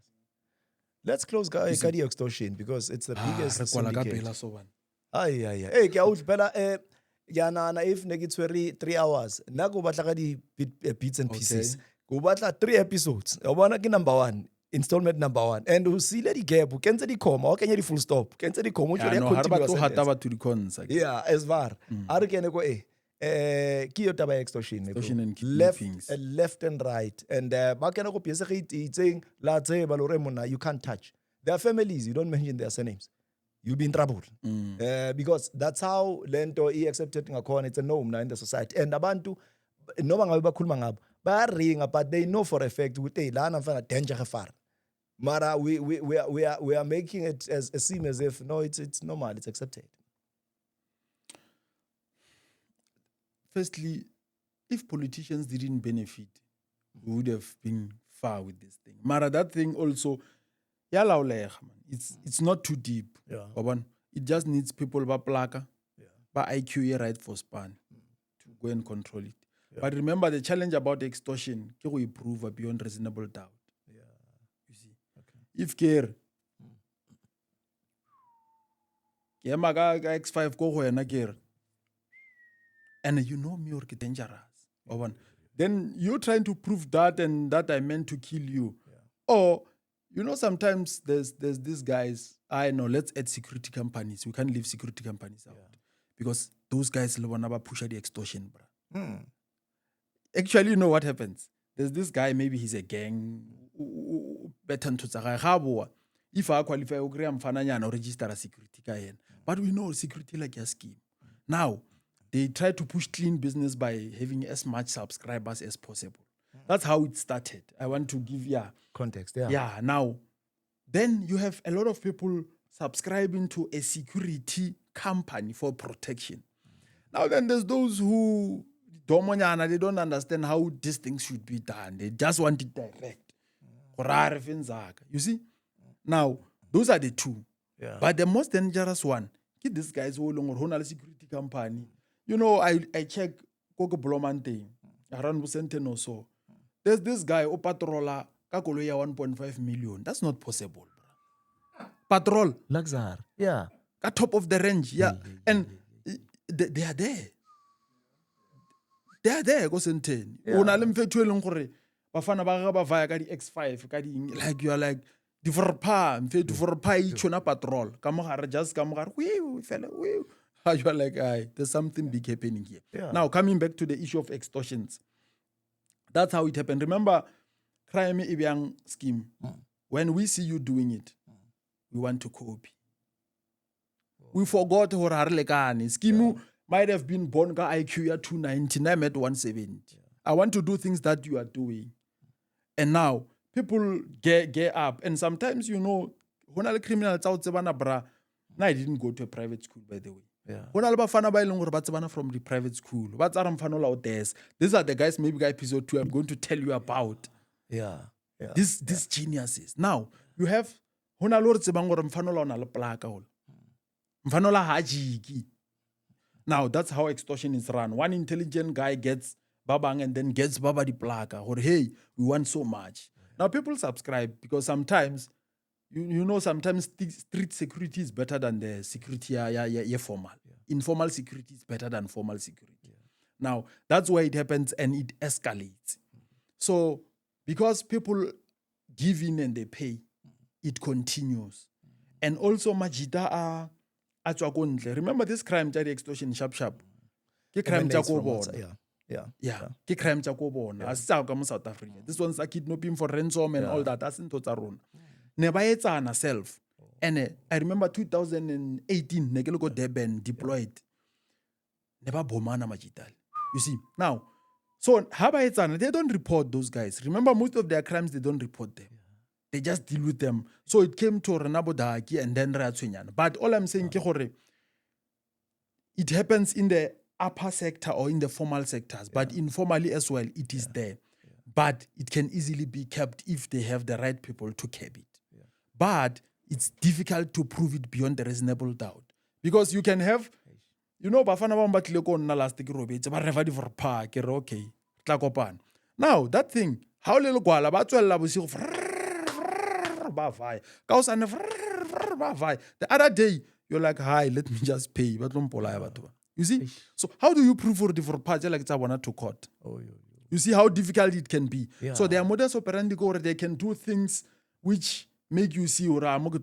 Let's close Kadi extortion because it's the biggest syndicate. Ay. Hey, ke a utla yana if negitsweri 3 hours. Na go batla ka di bits and pieces. Go batla 3 episodes. O bona ke number 1. Installment number 1. And u sile di gap, u kenza di comma, o kenya di full stop. Kenza di comma, u continuous. Yeah, as var. Are kene go ki taba extortion and left and right and ba kena go piese ge itseng la tseba lore mona you can't touch their families, you don't mention their surnames, you'll be in trouble. Because that's how lento accepted ngakhona. It's a norm now in the society and abantu noma ngabe bakhuluma ngabo bayaringa but they know for a fact ukuthi lana mfana danger gefar. Mara we are making it as seem as if no, it's normal, it's accepted. Firstly, if politicians didn't benefit, we would have been far with this thing. Mara, that thing also, it's not too deep. Yeah. It just needs people ba plaka, ba IQ right for span to go and control it. Yeah. But remember, the challenge about extortion, can we prove beyond reasonable doubt? Yeah. You see, if care, X5 go wena care. And you know me or get dangerous. Then you're trying to prove that and that I meant to kill you. Yeah. Or, sometimes there's these guys, I know, let's add security companies. We can't leave security companies out. Yeah. Because those guys never push the extortion, bro. Actually, you know what happens? There's this guy, maybe he's a gang. If I qualify, I'm register a security guy. But we know security like a scheme. Now, they try to push clean business by having as much subscribers as possible. That's how it started. I want to give context. Yeah. Now, then you have a lot of people subscribing to a security company for protection. Now, then there's those who they don't understand how these things should be done. They just want it direct. You see? Now, those are the two. Yeah. But the most dangerous one, this guy's whole long security company. I check Coco Blomante around Busenten or so. There's this guy, patroller, kakoloya 1.5 million. That's not possible, bro. Patrol. Luxar. Yeah. At top of the range. Yeah. And they are there. They are there, go senten. Una lemfethu eleng gore bafana ba ga ba vaya ka di X5 ka di like you are like di vorpa mfethu vorpa itshona patrol. Ka mo gare just ka mo gare. Fela. You are like, aye, there's something big happening here. Yeah. Now, coming back to the issue of extortions, that's how it happened. Remember, crime Ibiang scheme. When we see you doing it, we want to copy. We forgot how Harlekani. Scheme might have been born ka IQ at 290, I'm at 170. I want to do things that you are doing. And now, people get up. And sometimes, when a criminal bra, I didn't go to a private school, by the way. When Bafana from the private school, these are the guys, maybe episode 2, I'm going to tell you about. These geniuses. Now, you have now, that's how extortion is run. One intelligent guy gets Babang and then gets Baba the plaka. Or, hey, we want so much. Now, people subscribe because sometimes, sometimes street security is better than the security formal. Informal security is better than formal security. Now, that's where it happens and it escalates. So, because people give in and they pay, it continues. And also, Majida are remember this crime, child extortion, sharp. Ke crime cha ko bona. Ke crime cha ko bona. Asitsa ka mo South Africa. This one's a kidnapping for ransom and all that. That's into tsa rona. Ne ba etsana self. And I remember 2018, ne ke le go Durban deployed. Ne ba bomana Majida. You see, now, so ha ba etsana, they don't report those guys. Remember, most of their crimes, they don't report them. They just deal with them. So it came to Renabo Daki and then Ratsunian. But all I'm saying, it happens in the upper sector or in the formal sectors, but informally as well, it is there. But it can easily be kept if they have the right people to keep it. But it's difficult to prove it beyond the reasonable doubt. Because you can have, Bafana Bambatleko na last robit, but ready for park, okay. Now, that thing, how little Guala, the other day, you're like, hi, let me just pay. You see? So how do you prove for different parts like it's to court? You see how difficult it can be. So there are modus operandi where they can do things which make you see or every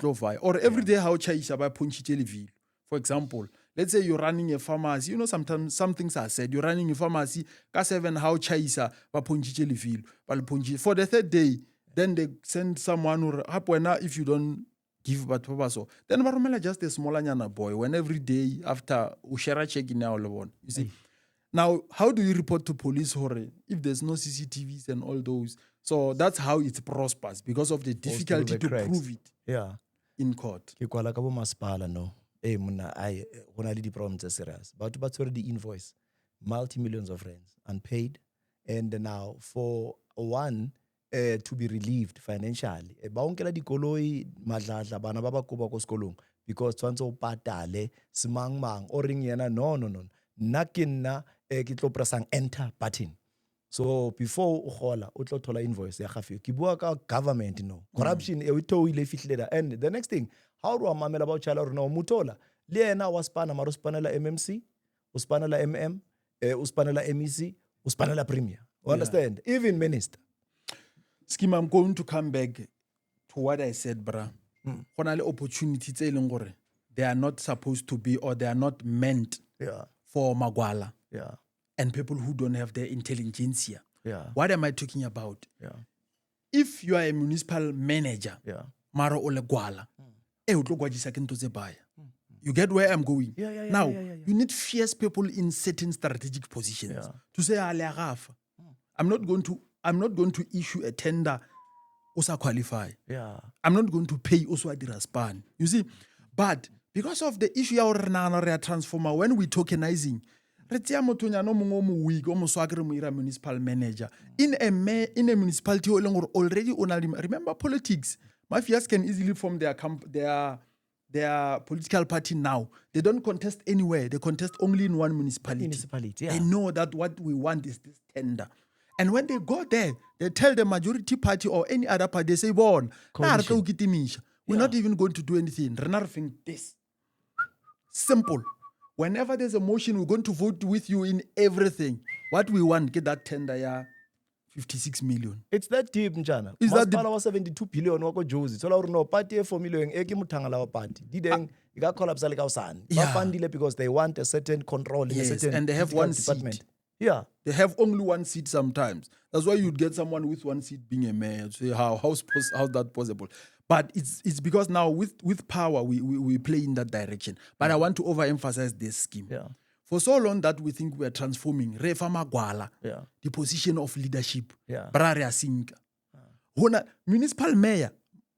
day how chaisa by punchi. For example, let's say you're running a pharmacy. Sometimes some things are said. You're running a pharmacy, ka7 how chaisa by punchi. For the third day, then they send someone who if you don't give but so then Barumela just a smaller nyana boy when every day after Ushara check in now you see. Now, how do you report to police if there's no CCTVs and all those? So that's how it prospers because of the difficulty to prove it in court. No. I the problems are serious. But already invoice multi-millions of rands unpaid, and now for one to be relieved financially. Ba onkela dikoloi madladla bana ba ba koba ko sekolong because tshwantse o patale semang o ring yena no nna ke nna ke tlo pressang enter button. So before o gola o tlo thola invoice ya gafe ke bua ka government corruption e witho ile fihleda. And the next thing, how do amamela ba chala rona o mutola le yena wa spana maro spanela MMC o spanela MM o spanela MEC o spanela premier. You understand? Even minister. Scheme, I'm going to come back to what I said, bra. Opportunities they are not supposed to be or they are not meant for Magwala and people who don't have the intelligentsia. What am I talking about? If you are a municipal manager, Maro Ole Gwala, you get where I'm going? Now, you need fierce people in certain strategic positions to say, I'm not going to issue a tender also qualify. I'm not going to pay also a diraspan. You see? But because of the issue of transformer, when we tokenizing, municipal manager in a municipality already remember politics. Mafias can easily form their political party now. They don't contest anywhere. They contest only in one municipality. They know that what we want is this tender. And when they go there, they tell the majority party or any other party, they say, we're not even going to do anything. This. Simple. Whenever there's a motion, we're going to vote with you in everything. What we want, get that tender, 56 million. It's that deep, Mchana. Is that Masipala wa 72 billion wako Jozi. Thola uri no party e 4 million eki muthangala wa party. Dideng ika collapse like usani. Yeah. Bafandile because they want a certain control in a Yes, certain and they have political one department. seat. Yeah. They have only one seat sometimes. That's why you'd get someone with one seat being a mayor. Say how's that possible? But it's because now with power we play in that direction. But I want to overemphasize this scheme. Yeah. For so long that we think we are transforming Refa Magwala, Yeah. the position of leadership, Yeah. Brare Asinka. Hona municipal mayor,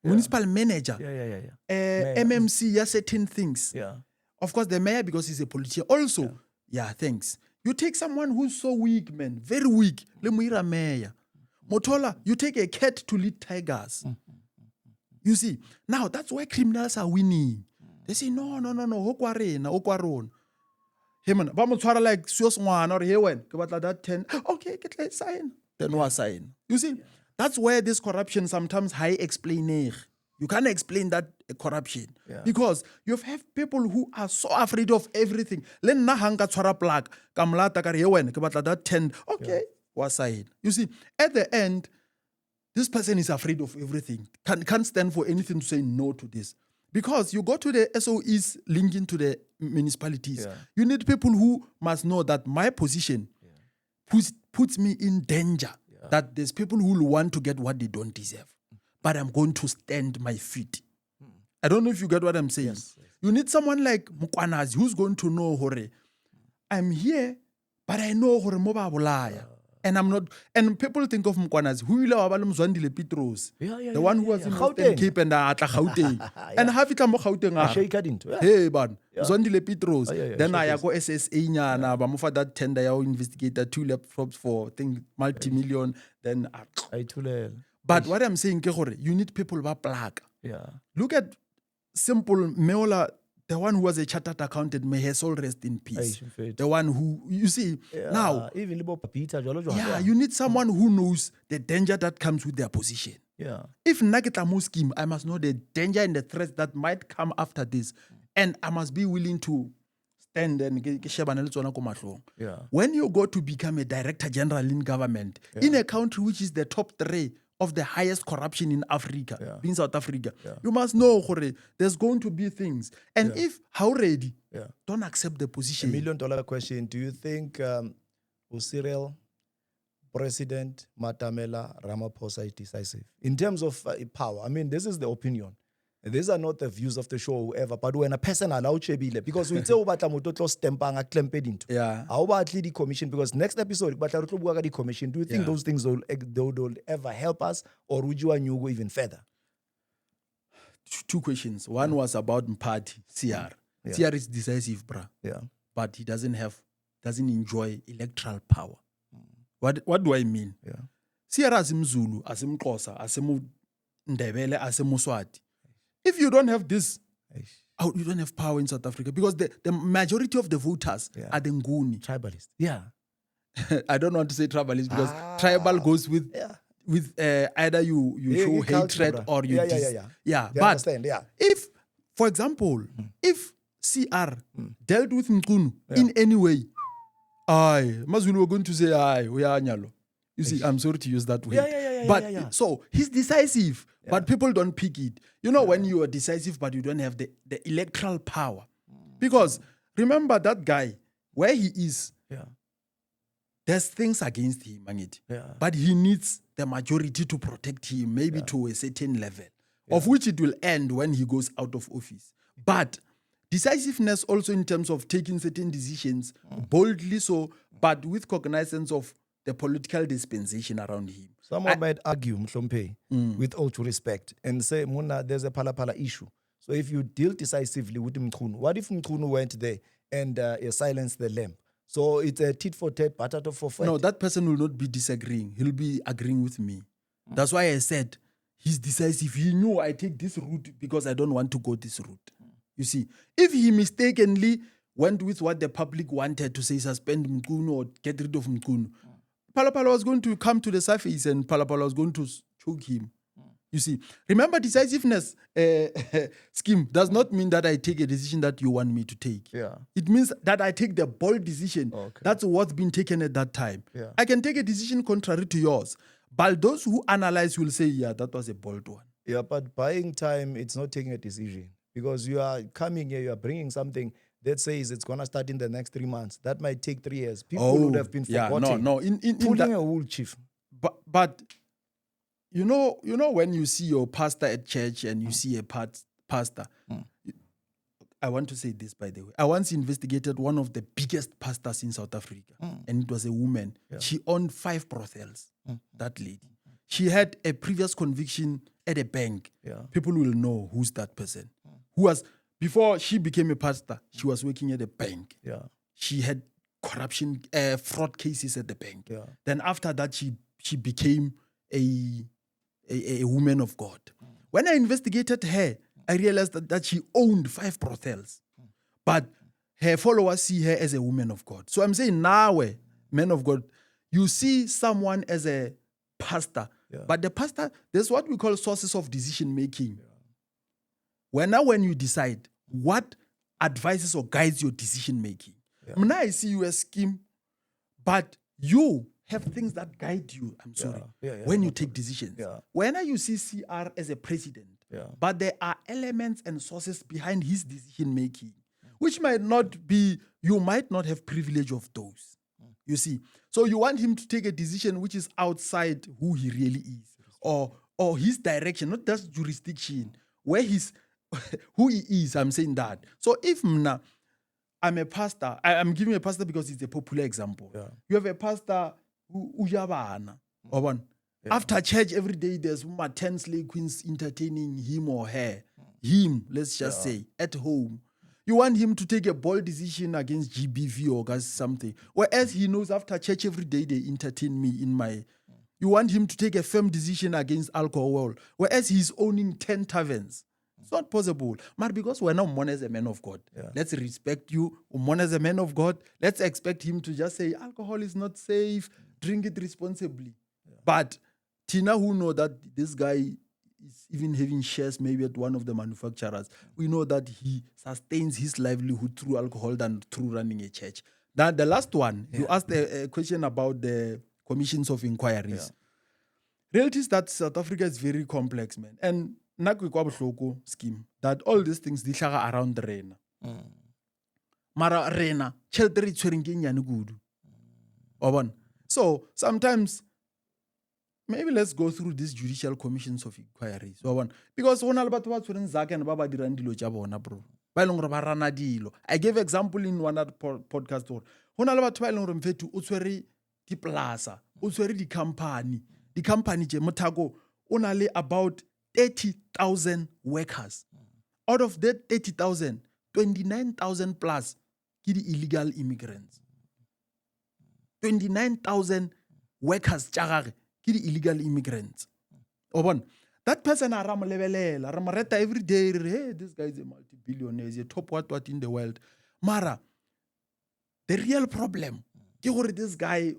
municipal manager, Yeah. MMC, yeah, certain things. Yeah. Of course, the mayor, because he's a politician. Also, yeah, thanks. You take someone who's so weak, man, very weak. Lemuira mayor. Motola, you take a cat to lead tigers. You see, now that's why criminals are winning. They say, no, okwarona. Hey man, ba mo tshwara like seos ngwana or hey when ke batla that 10. Okay, get let's sign. Then wa sign. You see, that's where this corruption sometimes high explainer. You can't explain that corruption because you have people who are so afraid of everything. Le nna hanga tshwara plug ka mlata ka re hey when ke batla that 10. Okay, wa sign. You see, at the end this person is afraid of everything. Can't stand for anything to say no to this. Because you go to the SOEs linking to the municipalities, you need people who must know that my position puts me in danger, that there's people who will want to get what they don't deserve. But I'm going to stand my feet. I don't know if you get what I'm saying. Yes. You need someone like Mukwanazi who's going to know, Hore, I'm here, but I know Hore Moba Bolaya. And I'm not, and people think of Mukwanazi, who will have Zwandile Petros, the one who was in Gauteng Cape and Atla Gauteng. And have it mo Gauteng. Hey, man, Zwandile Petros. Then I go SSA nyana, but for that tender, I investigated 2 laptops for multi-million. Then but what I'm saying, you need people who are black. Yeah. Look at simple Meola. The one who was a chartered accountant, may his soul rest in peace. The one who, you see, now, even you need someone who knows the danger that comes with their position. Yeah. If Nakitamu scheme, I must know the danger and the threats that might come after this. And I must be willing to stand and Yeah. when you go to become a director general in government, in a country which is the top 3 of the highest corruption in Africa, in South Africa, you must know there's going to be things. And if how ready, don't accept the position. $1 million question. Do you think Cyril, President Matamela Ramaphosa is decisive in terms of power? I mean, this is the opinion. These are not the views of the show or whoever, but when a person allow chebile, because we say ubata mototlo stempanga klemped into. Yeah. How about the commission? Because next episode, but the commission. Do you think those things will ever help us, or would you and you go even further? 2 questions. One was about Mpati, CR. CR is decisive, bruh. Yeah. But he doesn't enjoy electoral power. What do I mean? Yeah. CR asimzulu, asimxhosa, asimndebele, asimuswati. If you don't have this, you don't have power in South Africa, because the majority of the voters are the Nguni. Tribalist. Yeah. I don't want to say tribalist because tribal goes with either you show hatred or you but understand, if, for example, if CR dealt with Nguni in any way, Mazulu were going to say we are Nyalo. You see, I'm sorry to use that word. So he's decisive, but people don't pick it. You know, when you are decisive, but you don't have the electoral power. Because remember that guy, where he is, there's things against him, but he needs the majority to protect him, maybe to a certain level, of which it will end when he goes out of office. But decisiveness also in terms of taking certain decisions boldly so, but with cognizance of the political dispensation around him. Someone might argue, Mhlompe, with all due respect, and say, Muna, there's a pala issue. So if you deal decisively with Mkhunu, what if Mkhunu went there and silenced the lamp? So it's a tit for tat, potato for fight. No, that person will not be disagreeing. He'll be agreeing with me. That's why I said he's decisive. He knew I take this route because I don't want to go this route. You see, if he mistakenly went with what the public wanted to say, suspend Mkhunu or get rid of Mkhunu, Palapala was going to come to the surface and Palapala was going to choke him. You see, remember, decisiveness scheme does not mean that I take a decision that you want me to take. Yeah. It means that I take the bold decision. Okay. That's what's been taken at that time. Yeah. I can take a decision contrary to yours, but those who analyze will say, yeah, that was a bold one. Yeah, but buying time, it's not taking a decision because you are coming here, you are bringing something that says it's going to start in the next 3 months. That might take 3 years. People would have been forgotten. No. In Pulling that, a wool, chief. but you know when you see your pastor at church and you see a pastor. I want to say this, by the way. I once investigated one of the biggest pastors in South Africa, and it was a woman. Yeah. She owned 5 brothels. That lady. She had a previous conviction at a bank. Yeah. People will know who's that person. Who was, before she became a pastor, she was working at a bank. Yeah. She had corruption, fraud cases at the bank. Yeah. Then after that, she became a woman of God. When I investigated her, I realized that she owned 5 brothels. But her followers see her as a woman of God. So I'm saying now, man of God, you see someone as a pastor. Yeah. But the pastor, there's what we call sources of decision making. When you decide what advises or guides your decision making. Now I see you as scheme, but you have things that guide you. I'm sorry. When you take decisions. Yeah. When you see CR as a president, but there are elements and sources behind his decision making, which might not be, you might not have privilege of those. You see, so you want him to take a decision which is outside who he really is, or his direction, not just jurisdiction, where he's who he is. I'm saying that. So if I'm a pastor, I'm giving a pastor because it's a popular example. Yeah. You have a pastor who ujabana, or one. After church every day, there's 10 slave queens entertaining him or her. Him, let's just say, at home. You want him to take a bold decision against GBV or against something. Whereas he knows after church every day they entertain me in my... You want him to take a firm decision against alcohol. Whereas he's owning 10 taverns. It's not possible. But because we're not Umon as a man of God, let's respect you. Umon as a man of God, let's expect him to just say, alcohol is not safe, drink it responsibly. But Tina, who know that this guy is even having shares maybe at one of the manufacturers, we know that he sustains his livelihood through alcohol than through running a church. Now, the last one, you asked a question about the commissions of inquiries. Reality is that South Africa is very complex, man. And Nakwikwabuhloko scheme, that all these things, they are around Rena. Mara Rena, chelter is good. So sometimes, maybe let's go through these judicial commissions of inquiries. Because when I gave example in one other podcast. The company Motago only about 30,000 workers. Out of that 30,000, 29,000 plus are illegal immigrants. 29,000 workers are illegal immigrants. That person Ramaretta every day, hey, this guy is a multi-billionaire, he's a top what in the world. Mara, the real problem, this guy,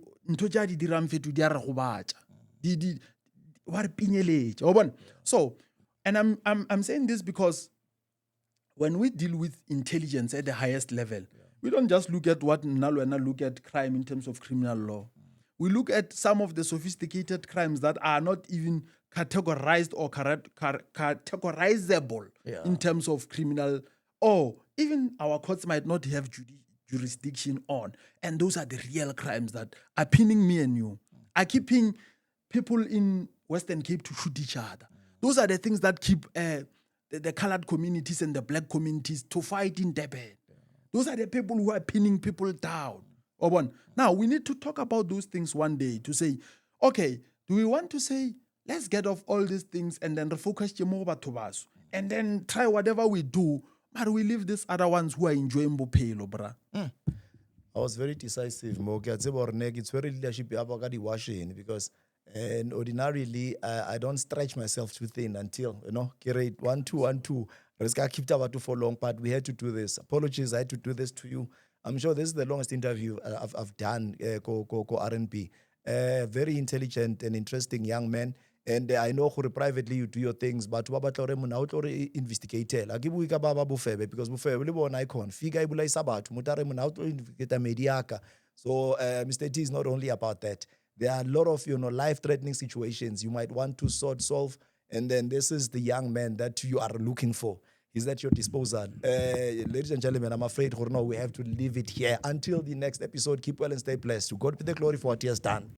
so, and I'm saying this because when we deal with intelligence at the highest level, we don't just look at what Nalwena look at crime in terms of criminal law. We look at some of the sophisticated crimes that are not even categorized or categorizable in terms of criminal, or even our courts might not have jurisdiction on. And those are the real crimes that are pinning me and you, are keeping people in Western Cape to shoot each other. Those are the things that keep the colored communities and the black communities to fight in Durban. Those are the people who are pinning people down. Now, we need to talk about those things one day to say, okay, do we want to say, let's get off all these things and then refocus Tobas and then try whatever we do, but we leave these other ones who are enjoying Bopelo, bruh. I was very decisive, it's very leadership because and ordinarily I don't stretch myself too thin until, grade 1, 2, 1, 2. Riska kept about for long, but we had to do this. Apologies, I had to do this to you. I'm sure this is the longest interview I've done, R&B. Very intelligent and interesting young man. And I know gore privately you do your things, but ba batla gore mona o tlo re investigatela. Ke bue ka ba bofebe because bofebe le bona icon. Figa e bolaisa batho. Motho a re mona o tlo investigate mediaka. So Mr. T is not only about that. There are a lot of life-threatening situations you might want to solve, and then this is the young man that you are looking for. Is at your disposal. Ladies and gentlemen, I'm afraid we have to leave it here. Until the next episode, keep well and stay blessed. To God be the glory for what he has done.